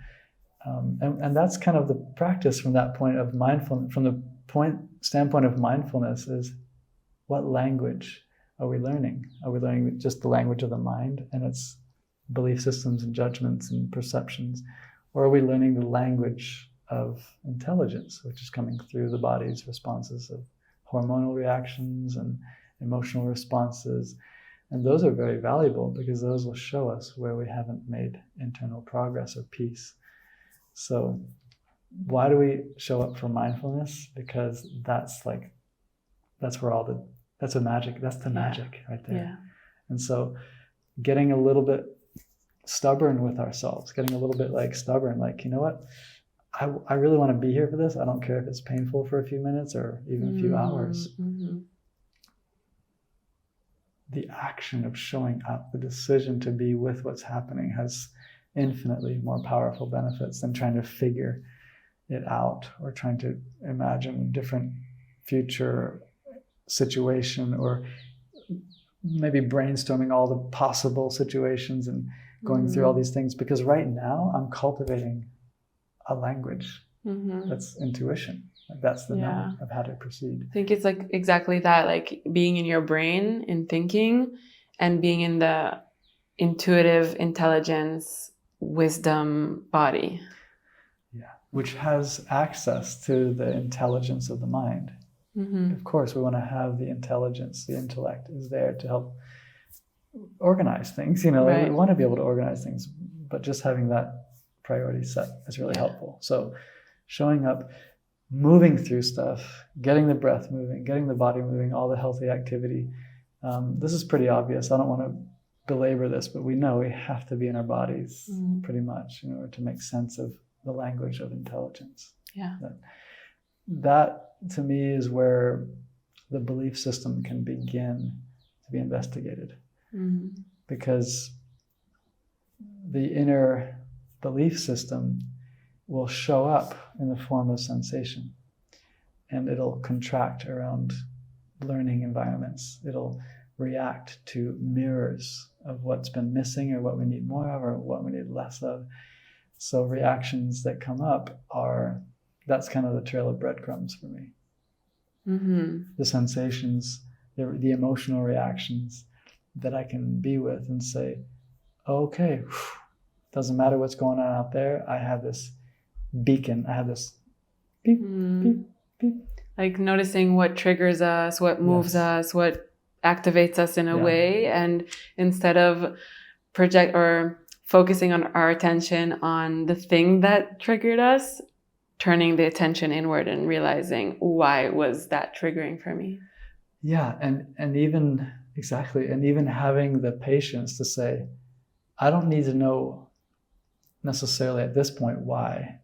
And that's kind of the practice from that point of mindfulness, from the standpoint of mindfulness is what language are we learning? Are we learning just the language of the mind and its belief systems and judgments and perceptions? Or are we learning the language of intelligence, which is coming through the body's responses of hormonal reactions and emotional responses? And those are very valuable because those will show us where we haven't made internal progress or peace. So why do we show up for mindfulness? Because that's the magic right there. Yeah. And so getting a little bit stubborn with ourselves, getting a little bit like stubborn, like, you know what? I really want to be here for this. I don't care if it's painful for a few minutes or even a few hours. The action of showing up, the decision to be with what's happening has infinitely more powerful benefits than trying to figure it out or trying to imagine a different future situation or maybe brainstorming all the possible situations and going through all these things. Because right now I'm cultivating a language that's intuition. Like that's the knowing of how to proceed. I think it's like exactly that, like being in your brain and thinking and being in the intuitive intelligence wisdom body. Yeah, which has access to the intelligence of the mind. Of course, we want to have the intelligence, the intellect is there to help organize things. You know, we want to be able to organize things, but just having that priority set is really helpful. So showing up, moving through stuff, getting the breath moving, getting the body moving, all the healthy activity. This is pretty obvious. I don't want to belabor this, but we know we have to be in our bodies pretty much in order to make sense of the language of intelligence. Yeah. That to me is where the belief system can begin to be investigated. Because the inner belief system will show up in the form of sensation, and it'll contract around learning environments. It'll react to mirrors of what's been missing or what we need more of or what we need less of. So reactions that come up that's kind of the trail of breadcrumbs for me. The sensations, the emotional reactions that I can be with and say, okay, doesn't matter what's going on out there. I have this beacon. I have this beep, beep, beep. Like noticing what triggers us, what moves us, what activates us in a way. And instead of project or focusing on our attention on the thing that triggered us, turning the attention inward and realizing why was that triggering for me. Yeah, and even exactly, and even having the patience to say, I don't need to know necessarily at this point why,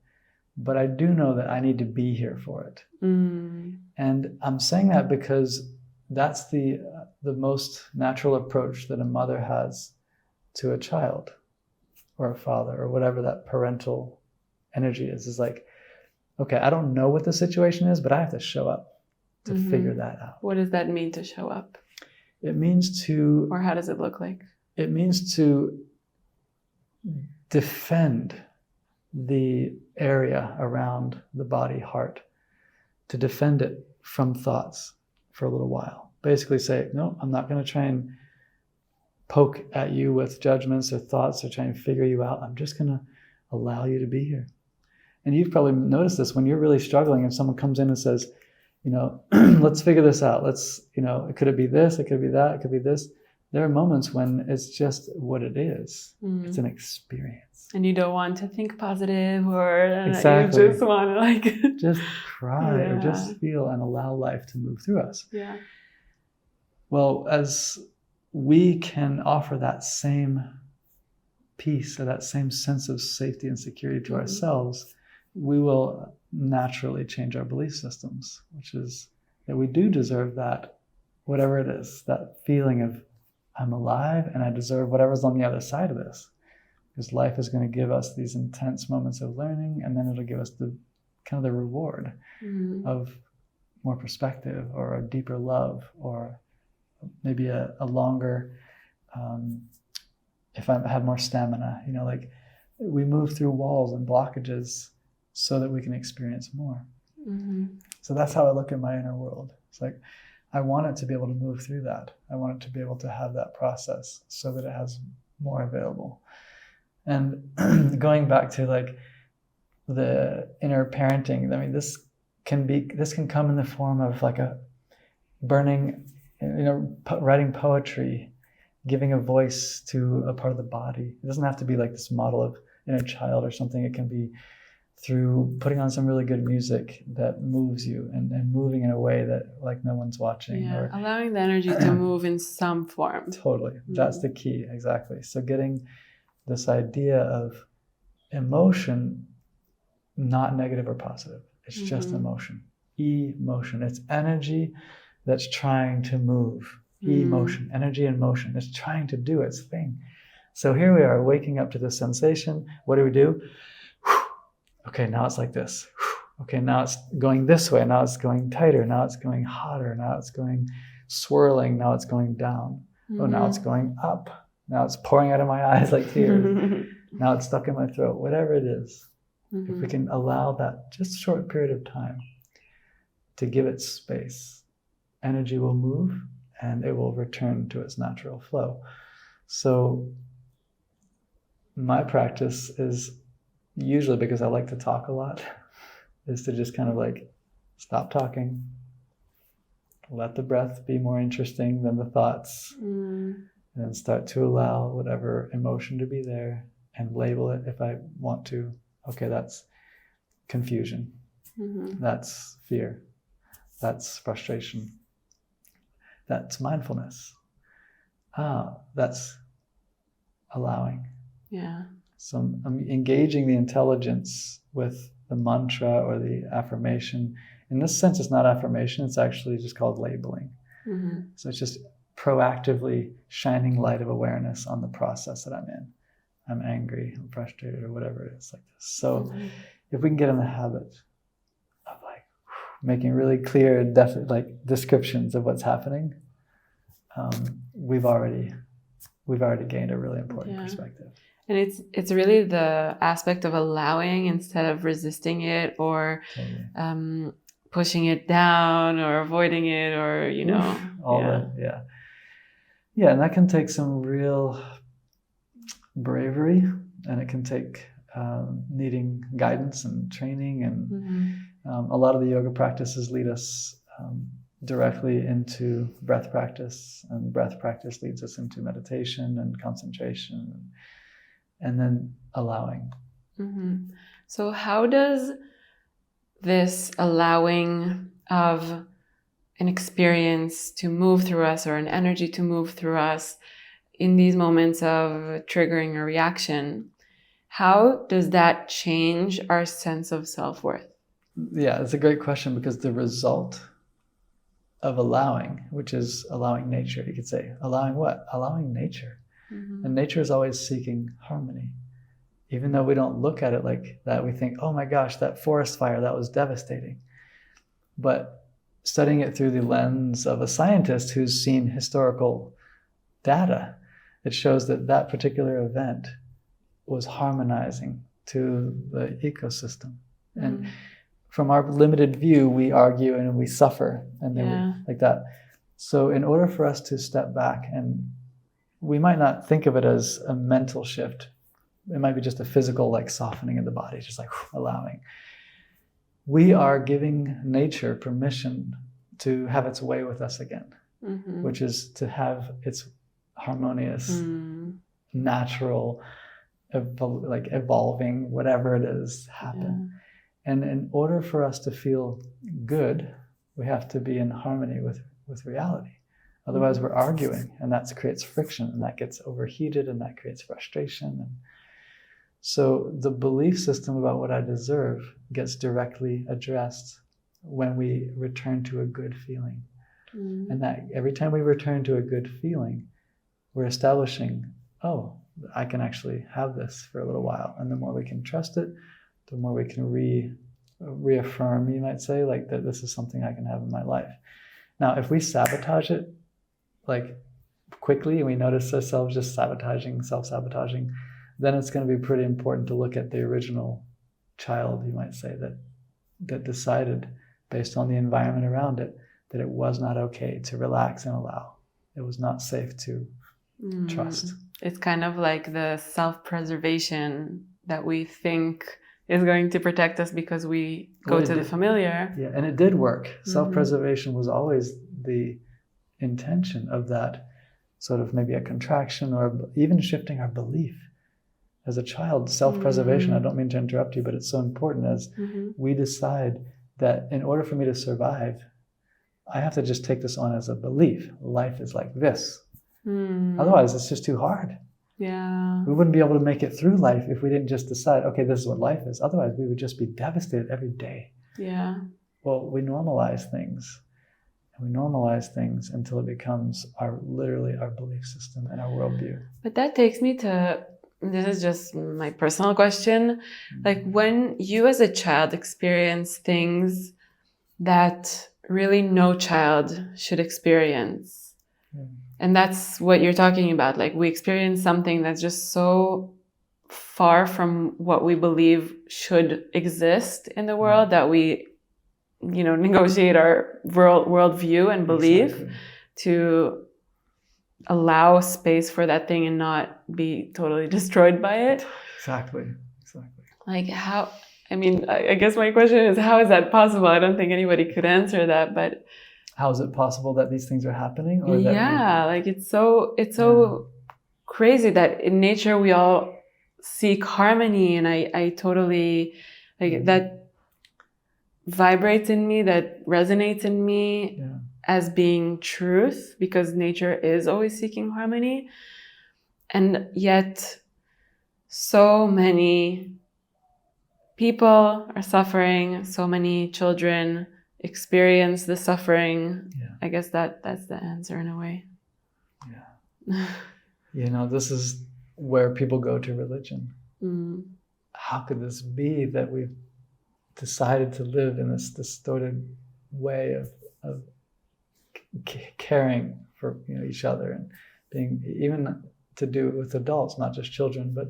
but I do know that I need to be here for it. And I'm saying that because that's the most natural approach that a mother has to a child or a father or whatever that parental energy is like, okay, I don't know what the situation is, but I have to show up to figure that out. What does that mean to show up? It means to... Or how does it look like? It means to defend the area around the body, heart, to defend it from thoughts for a little while. Basically say, no, I'm not going to try and poke at you with judgments or thoughts or try and figure you out. I'm just going to allow you to be here. And you've probably noticed this when you're really struggling and someone comes in and says, you know, let's figure this out. Let's, you know, could it be this? It could be that. It could be this. There are moments when it's just what it is. It's an experience. And you don't want to think positive or exactly. You just want to like... just cry or just feel and allow life to move through us. Yeah. Well, as we can offer that same peace or that same sense of safety and security to ourselves, we will naturally change our belief systems, which is that we do deserve that, whatever it is, that feeling of I'm alive and I deserve whatever's on the other side of this. because life is going to give us these intense moments of learning, and then it'll give us the kind of the reward of more perspective or a deeper love, or maybe a longer, if I have more stamina, like we move through walls and blockages so that we can experience more. So that's how I look at my inner world. It's like, I want it to be able to move through that. I want it to be able to have that process so that it has more available. And going back to like the inner parenting, I mean, this can come in the form of like a burning, writing poetry, giving a voice to a part of the body. It doesn't have to be like this model of inner child or something. It can be through putting on some really good music that moves you and moving in a way that like no one's watching. Yeah, or allowing the energy to move in some form. Totally. That's the key. Exactly. So getting this idea of emotion, not negative or positive. It's just emotion. Emotion. It's energy that's trying to move. Emotion. Energy and motion. It's trying to do its thing. So here we are waking up to this sensation. What do? Okay, now it's like this. Okay, now it's going this way. Now it's going tighter. Now it's going hotter. Now it's going swirling. Now it's going down. Oh, now it's going up. Now it's pouring out of my eyes like tears. Now it's stuck in my throat. Whatever it is, if we can allow that just a short period of time to give it space, energy will move and it will return to its natural flow. So my practice is, usually because I like to talk a lot, is to just kind of like stop talking, let the breath be more interesting than the thoughts, and start to allow whatever emotion to be there and label it if I want to. Okay, that's confusion. That's fear. That's frustration. That's mindfulness. That's allowing. Yeah. So I'm engaging the intelligence with the mantra or the affirmation. In this sense, it's not affirmation. It's actually just called labeling. So it's just proactively shining light of awareness on the process that I'm in. I'm angry, I'm frustrated, or whatever it is like this. So if we can get in the habit of like making really clear, definite like descriptions of what's happening, we've already gained a really important perspective. And it's really the aspect of allowing instead of resisting it or pushing it down or avoiding it or, Yeah, and that can take some real bravery, and it can take needing guidance and training. And a lot of the yoga practices lead us directly into breath practice, and breath practice leads us into meditation and concentration. And then allowing. So how does this allowing of an experience to move through us or an energy to move through us in these moments of triggering a reaction, how does that change our sense of self-worth? Yeah, it's a great question, because the result of allowing, which is allowing nature, you could say, allowing what? Allowing nature. And nature is always seeking harmony. Even though we don't look at it like that, we think, oh my gosh, that forest fire, that was devastating. But studying it through the lens of a scientist who's seen historical data, it shows that that particular event was harmonizing to the ecosystem. And from our limited view, we argue and we suffer, and then we, like that. So in order for us to step back, and we might not think of it as a mental shift. It might be just a physical, like softening of the body, just like allowing. We are giving nature permission to have its way with us again, which is to have its harmonious, natural, like evolving, whatever it is, happen. And in order for us to feel good, we have to be in harmony with reality. Otherwise, we're arguing, and that creates friction, and that gets overheated, and that creates frustration. And so the belief system about what I deserve gets directly addressed when we return to a good feeling. And that every time we return to a good feeling, we're establishing, oh, I can actually have this for a little while. And the more we can trust it, the more we can reaffirm, you might say, like that this is something I can have in my life. Now, if we sabotage it, like quickly, and we notice ourselves just self-sabotaging, then it's going to be pretty important to look at the original child, you might say, that decided based on the environment around it that it was not okay to relax and allow. It was not safe to trust. It's kind of like the self-preservation that we think is going to protect us because we go to the familiar. Yeah, and it did work. Self-preservation was always the intention of that sort of maybe a contraction or even shifting our belief. As a child, self-preservation, I don't mean to interrupt you, but it's so important as we decide that in order for me to survive, I have to just take this on as a belief. Life is like this. Otherwise, it's just too hard. Yeah. We wouldn't be able to make it through life if we didn't just decide, okay, this is what life is. Otherwise, we would just be devastated every day. Yeah. Well, we normalize things. And we normalize things until it becomes literally our belief system and our worldview. But that takes me to, this is just my personal question. Like when you as a child experience things that really no child should experience, and that's what you're talking about. Like we experience something that's just so far from what we believe should exist in the world that we, negotiate our worldview and belief to allow space for that thing and not be totally destroyed by it. Exactly. Like how, I guess my question is, how is that possible? I don't think anybody could answer that, but how is it possible that these things are happening? Or it's so crazy that in nature we all seek harmony, and I totally that vibrates in me, that resonates in me as being truth, because nature is always seeking harmony. And yet so many people are suffering, so many children experience the suffering. I guess that's the answer in a way. This is where people go to religion. How could this be that we've decided to live in this distorted way of caring for each other and being, even to do it with adults, not just children, but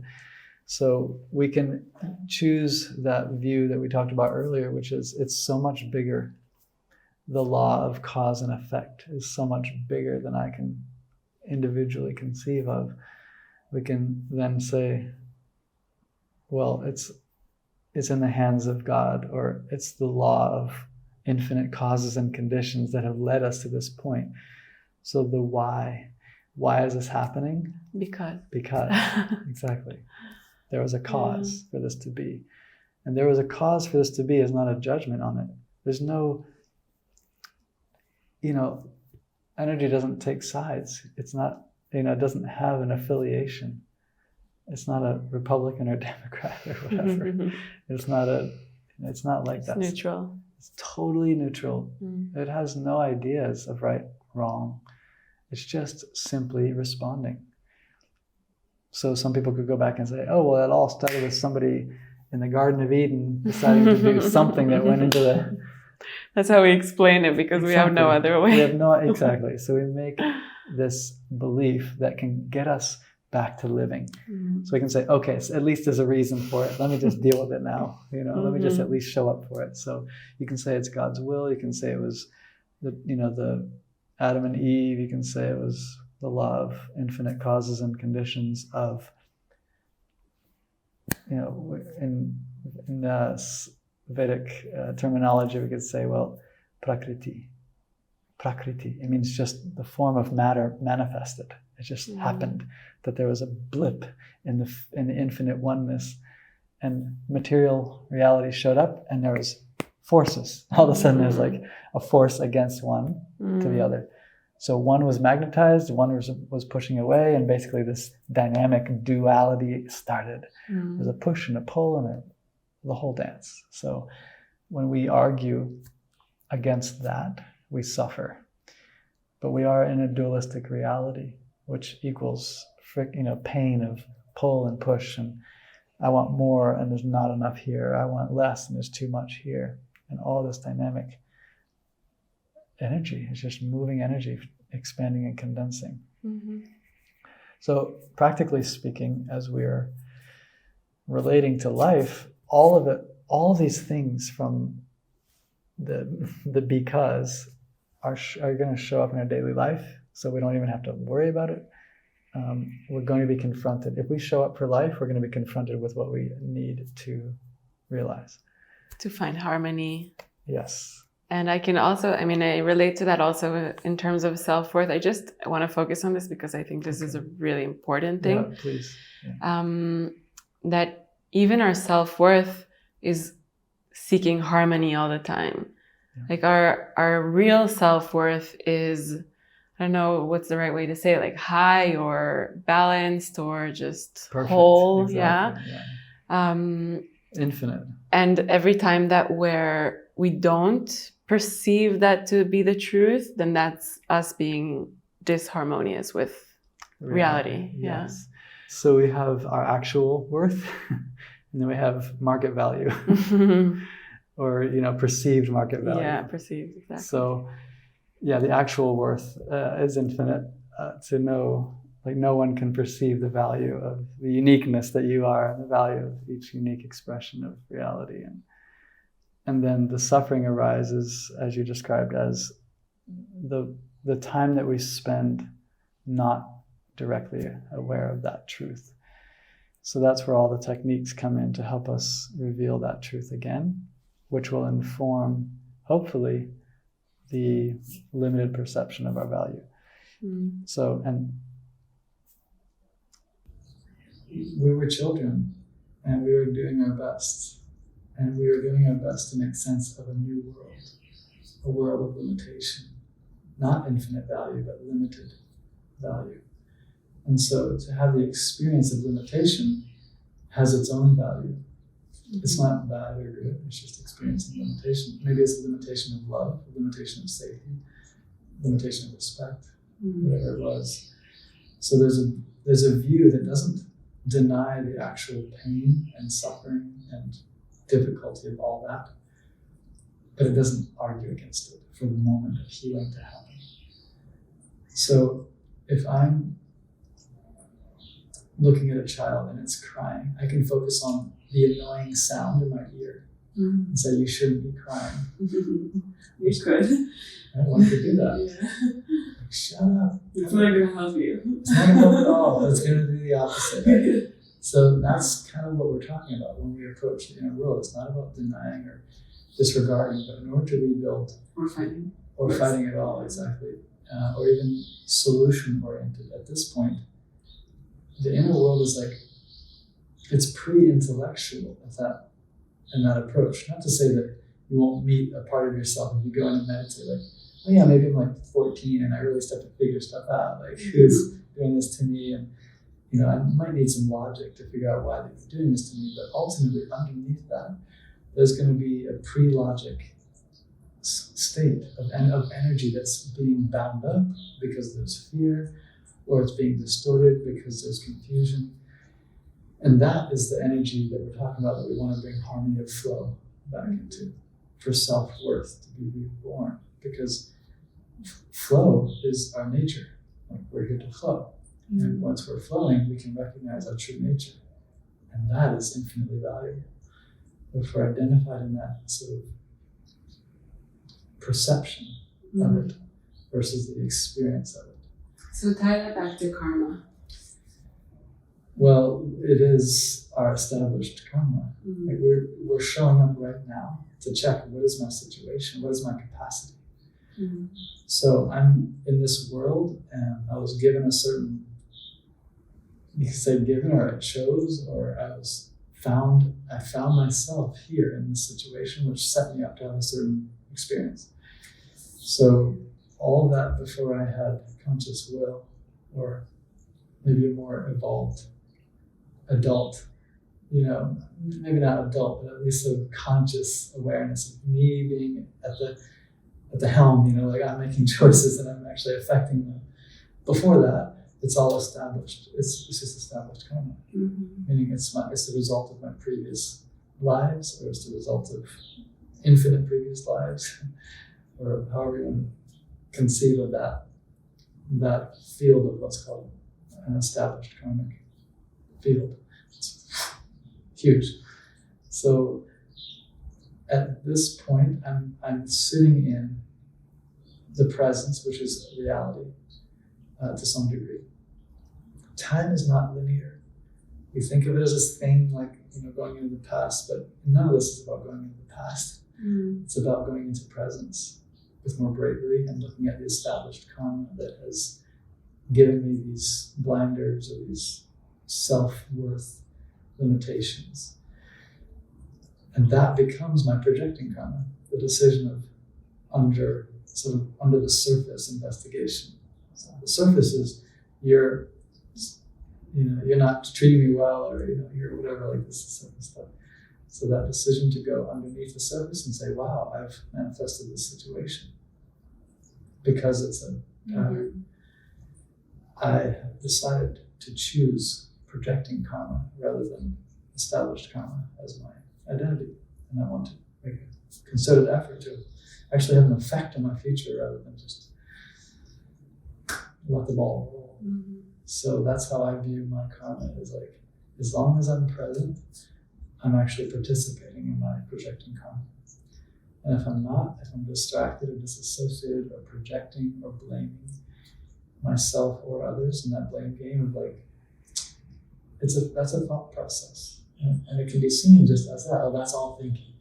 so we can choose that view that we talked about earlier, which is it's so much bigger. The law of cause and effect is so much bigger than I can individually conceive of. We can then say, well, it's in the hands of God, or it's the law of infinite causes and conditions that have led us to this point. So the why is this happening? Because exactly. There was a cause for this to be. And there was a cause for this to be is not a judgment on it. There's no, energy doesn't take sides. It's not, it doesn't have an affiliation. It's not a Republican or Democrat or whatever. It's not like that. It's neutral. It's totally neutral. It has no ideas of right, wrong. It's just simply responding. So some people could go back and say, oh, well, it all started with somebody in the Garden of Eden deciding to do something that went into the... That's how we explain it, because we have no other way. Exactly. So we make this belief that can get us back to living. So we can say, okay, so at least there's a reason for it. Let me just deal with it now. Let me just at least show up for it. So you can say it's God's will. You can say it was the Adam and Eve. You can say it was the law of infinite causes and conditions of, in Vedic terminology, we could say, well, prakriti. Prakriti, it means just the form of matter manifested. It just happened that there was a blip in the infinite oneness, and material reality showed up, and there was forces. All of a sudden, there's like a force against one to the other. So one was magnetized, one was pushing away, and basically this dynamic duality started. There's a push and a pull, and the whole dance. So when we argue against that, we suffer. But we are in a dualistic reality, which equals pain of pull and push, and I want more and there's not enough here. I want less and there's too much here. And all this dynamic energy is just moving energy, expanding and condensing. Mm-hmm. So practically speaking, as we're relating to life, all of it, all these things from the because are going to show up in our daily life. So we don't even have to worry about it. We're going to be confronted. If we show up for life, we're going to be confronted with what we need to realize. To find harmony. Yes. And I can also, I relate to that also in terms of self-worth. I want to focus on this because I think this is a really important thing. Yeah, please. Yeah. That even our self-worth is seeking harmony all the time. Yeah. Like our real self-worth is, I don't know what's the right way to say it, like high or balanced or just perfect. Whole. Exactly. Yeah. Infinite. And every time that we don't perceive that to be the truth, then that's us being disharmonious with reality. Yes. Yeah. So we have our actual worth, and then we have market value, or perceived market value. Yeah, perceived, exactly. So, yeah, the actual worth is infinite. To know, like, no one can perceive the value of the uniqueness that you are, and the value of each unique expression of reality, and then the suffering arises, as you described, as the time that we spend not directly aware of that truth. So that's where all the techniques come in to help us reveal that truth again, which will inform, hopefully, the limited perception of our value. Mm. So, and we were children, and we were doing our best. And we were doing our best to make sense of a new world, a world of limitation. Not infinite value, but limited value. And so to have the experience of limitation has its own value. It's not bad or good, it's just experiencing limitation. Maybe it's a limitation of love, a limitation of safety, a limitation of respect, whatever it was. So there's a view that doesn't deny the actual pain and suffering and difficulty of all that, but it doesn't argue against it for the moment of healing to happen. So if I'm looking at a child and it's crying, I can focus on the annoying sound in my ear and say, you shouldn't be crying. You could. One could do that. Yeah. Like, shut up. It's not going to help you. It's not going to help at all. It's going to do the opposite. Right? So that's kind of what we're talking about when we approach the inner world. It's not about denying or disregarding, but in order to rebuild or fighting at all, exactly, or even solution-oriented at this point, the inner world is like, it's pre-intellectual in that approach. Not to say that you won't meet a part of yourself if you go in and meditate, like, oh yeah, maybe I'm like 14 and I really start to figure stuff out, like who's doing this to me, and I might need some logic to figure out why they're doing this to me, but ultimately underneath that, there's going to be a pre-logic state of energy that's being bound up because there's fear, or it's being distorted because there's confusion. And that is the energy that we're talking about that we want to bring harmony of flow back into, for self-worth to be reborn, because flow is our nature. Like, we're here to flow. And once we're flowing, we can recognize our true nature. And that is infinitely valuable. If we're identified in that sort of perception of it versus the experience of it. So tie that back to karma. Well, it is our established karma. Like, we're showing up right now to check, what is my situation? What is my capacity? So I'm in this world, and I was given a certain, you could say given, or I chose, or I found myself here in this situation, which set me up to have a certain experience. So all that before I had conscious will, or maybe a more evolved adult, maybe not adult, but at least a conscious awareness of me being at the helm, like I'm making choices and I'm actually affecting them. Before that, it's all established. It's just established karma. Meaning it's the result of my previous lives, or it's the result of infinite previous lives, or however you want to conceive of that field of what's called an established karmic field. It's huge. So at this point, I'm sitting in the presence, which is reality, to some degree. Time is not linear. We think of it as this thing like, going into the past, but none of this is about going into the past. It's about going into presence with more bravery and looking at the established karma that has given me these blinders or these self-worth limitations. And that becomes my projecting karma, the decision of under the surface investigation. So the surface is you're not treating me well, or you're whatever, like this surface stuff. So that decision to go underneath the surface and say, wow, I've manifested this situation because it's a pattern. I have decided to choose projecting karma rather than established karma as my identity. And I want to make a concerted effort to actually have an effect on my future rather than just let the ball roll. So that's how I view my karma, is like, as long as I'm present, I'm actually participating in my projecting karma. And if I'm not, if I'm distracted or disassociated or projecting or blaming myself or others in that blame game of like, that's a thought process. And it can be seen just as that. Oh, that's all thinking.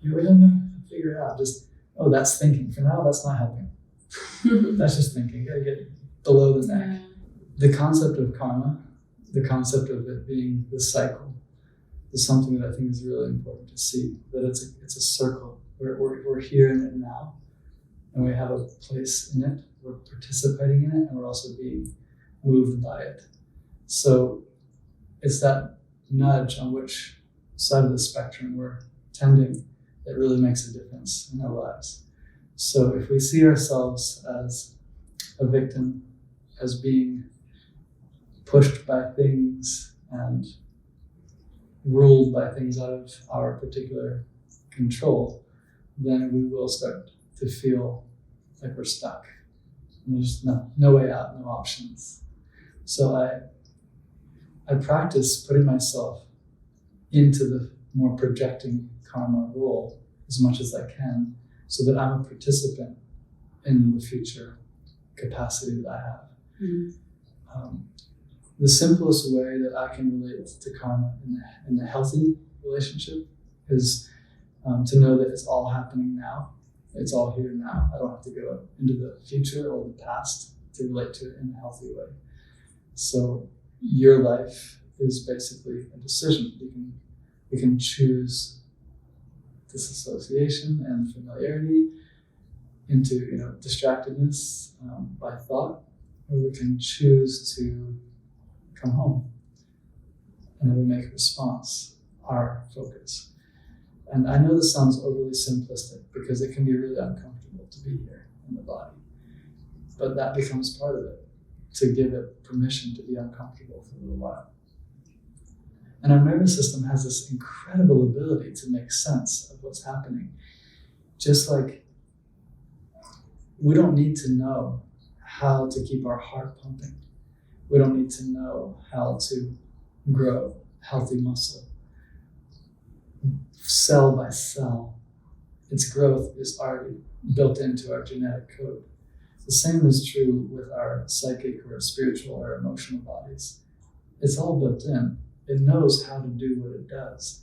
You really have to figure it out. Just, oh, that's thinking. For now, that's not helping. That's just thinking. You gotta get below the neck. The concept of karma, the concept of it being this cycle, is something that I think is really important to see. That it's a circle. We're here in it now, and we have a place in it. We're participating in it, and we're also being moved by it. So it's that nudge on which side of the spectrum we're tending that really makes a difference in our lives. So if we see ourselves as a victim, as being pushed by things and ruled by things out of our particular control, then we will start to feel like we're stuck. And there's no way out, no options. So I practice putting myself into the more projecting karma role as much as I can, so that I'm a participant in the future capacity that I have. The simplest way that I can relate to karma in the healthy relationship is to know that it's all happening now. It's all here now. I don't have to go into the future or the past to relate to it in a healthy way. So your life is basically a decision. You can choose disassociation and familiarity into distractedness by thought, or we can choose to come home, and then we make a response, our focus. And I know this sounds overly simplistic because it can be really uncomfortable to be here in the body, but that becomes part of it, to give it permission to be uncomfortable for a little while. And our nervous system has this incredible ability to make sense of what's happening. Just like we don't need to know how to keep our heart pumping. We don't need to know how to grow healthy muscle. Cell by cell, its growth is already built into our genetic code. The same is true with our psychic or spiritual or emotional bodies. It's all built in. It knows how to do what it does.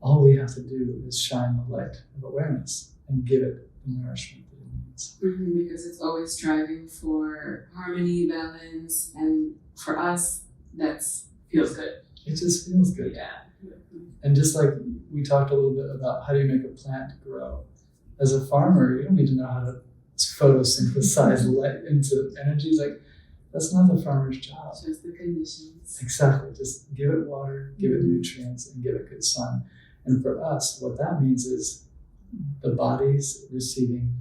All we have to do is shine the light of awareness and give it the nourishment that it needs. Because it's always striving for harmony, balance, and for us, that feels good. It just feels good. Yeah. And just like we talked a little bit about how do you make a plant grow. As a farmer, you don't need to know how to photosynthesize light into energy. Like, that's not the farmer's job. Just the conditions. Exactly. Just give it water, give it nutrients, and give it good sun. And for us, what that means is the body's receiving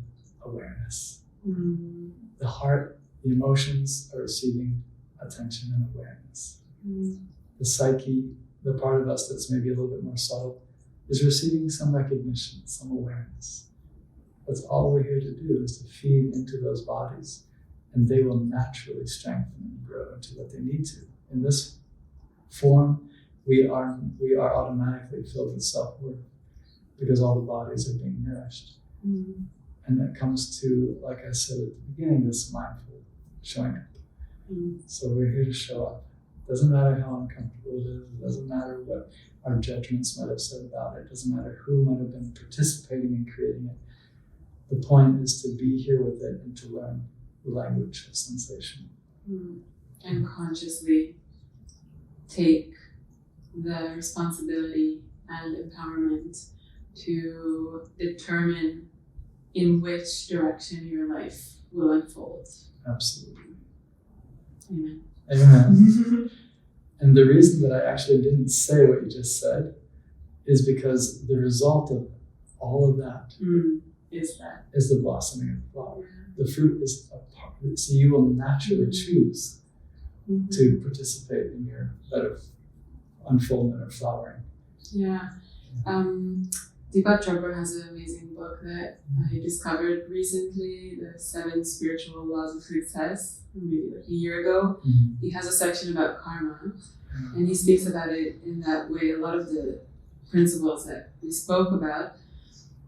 awareness. The heart, the emotions are receiving attention and awareness. The psyche, the part of us that's maybe a little bit more subtle, is receiving some recognition, some awareness. That's all we're here to do, is to feed into those bodies, and they will naturally strengthen and grow into what they need to. In this form, we are automatically filled with self-worth because all the bodies are being nourished. And that comes to, like I said at the beginning, this mindful showing up. So we're here to show up. It doesn't matter how uncomfortable it is. It doesn't matter what our judgments might have said about it. It doesn't matter who might have been participating in creating it. The point is to be here with it and to learn the language of sensation. And consciously take the responsibility and empowerment to determine in which direction your life will unfold. Absolutely. Amen. Amen. And the reason that I actually didn't say what you just said is because the result of all of that is the blossoming of the flower. The fruit is a part. So you will naturally choose to participate in your better unfoldment or flowering. Yeah. Deepak Chopra has an amazing book that I discovered recently, The 7 Spiritual Laws of Success, maybe like a year ago. He has a section about karma, and he speaks about it in that way, a lot of the principles that we spoke about.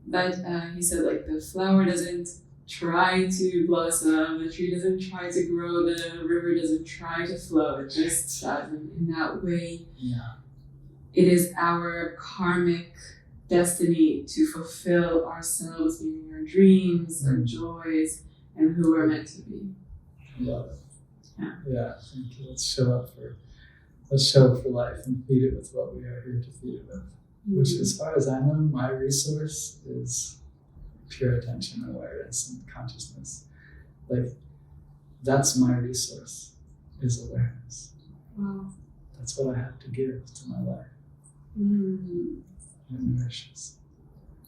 But he said, like, the flower doesn't try to blossom, the tree doesn't try to grow, the river doesn't try to flow, it just does. And in that way, it is our karmic destiny to fulfill ourselves, meaning our dreams, our joys, and who we're meant to be. Love it. Yeah. Thank you. Let's show up for life and feed it with what we are here to feed it with. Which, as far as I know, my resource is pure attention and awareness and consciousness. Like, that's my resource, is awareness. Wow. That's what I have to give to my life. It nourishes.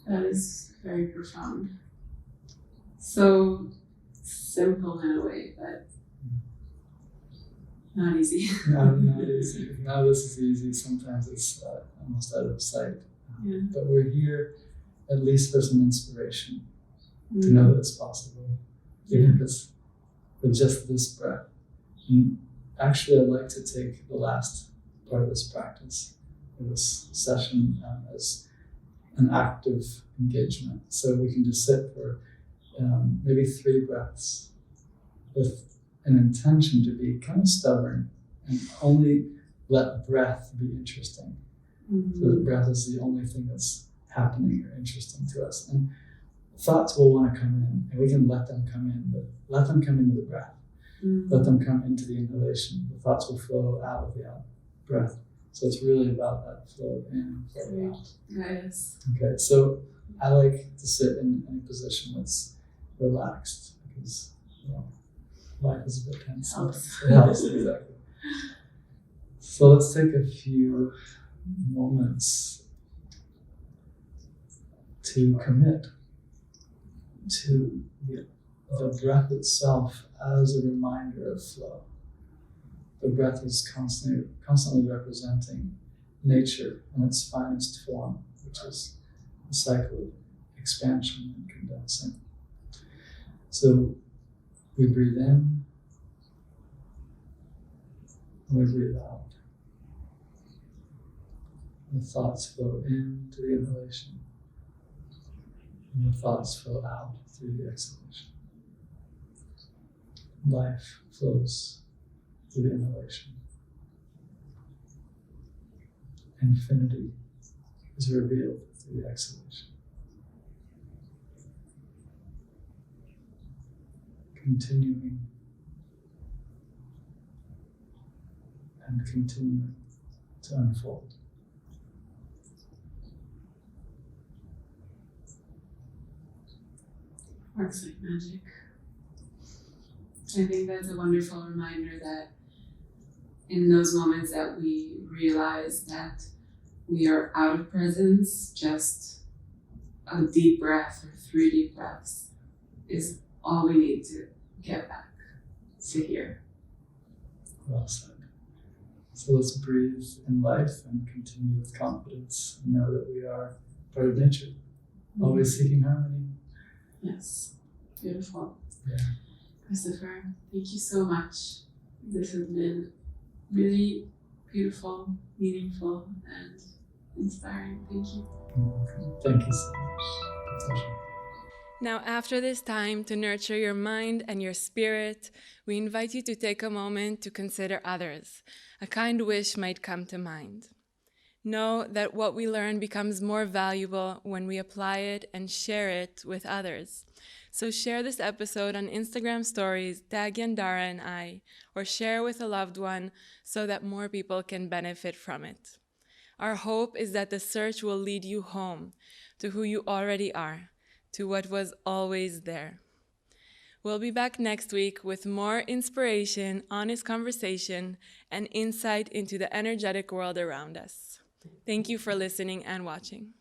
That is very profound. So simple in a way, but not easy. Not easy. Now this is easy. Sometimes it's almost out of sight. But we're here at least for some inspiration to know that it's possible. Even if it's with just this breath. And actually, I'd like to take the last part of this practice, of this session, as an active engagement. So we can just sit for maybe 3 breaths with an intention to be kind of stubborn and only let breath be interesting. So the breath is the only thing that's happening or interesting to us. And thoughts will want to come in, and we can let them come in, but let them come into the breath. Let them come into the inhalation. The thoughts will flow out of the out breath. So it's really about that flow in, flow out. Yes. Okay, so I like to sit in a position that's relaxed because, life is a bit tense. It helps, exactly. So let's take a few moments to commit to the breath itself as a reminder of flow. The breath is constantly representing nature in its finest form, which is the cycle of expansion and condensing. So we breathe in, and we breathe out. The thoughts flow into the inhalation, and the thoughts flow out through the exhalation. Life flows through the inhalation. Infinity is revealed through the exhalation. Continuing and continuing to unfold. Works like magic. I think that's a wonderful reminder that in those moments that we realize that we are out of presence, just a deep breath or 3 deep breaths is all we need to get back to here. Well said. So let's breathe in life and continue with confidence and know that we are part of nature, always seeking harmony. Yes, beautiful. Yeah. Christopher, thank you so much. This has been really beautiful, meaningful, and inspiring. Thank you. Thank you so much. Pleasure. Now, after this time to nurture your mind and your spirit, we invite you to take a moment to consider others. A kind wish might come to mind. Know that what we learn becomes more valuable when we apply it and share it with others. So share this episode on Instagram stories, tag Yandara and I, or share with a loved one so that more people can benefit from it. Our hope is that the search will lead you home to who you already are, to what was always there. We'll be back next week with more inspiration, honest conversation, and insight into the energetic world around us. Thank you for listening and watching.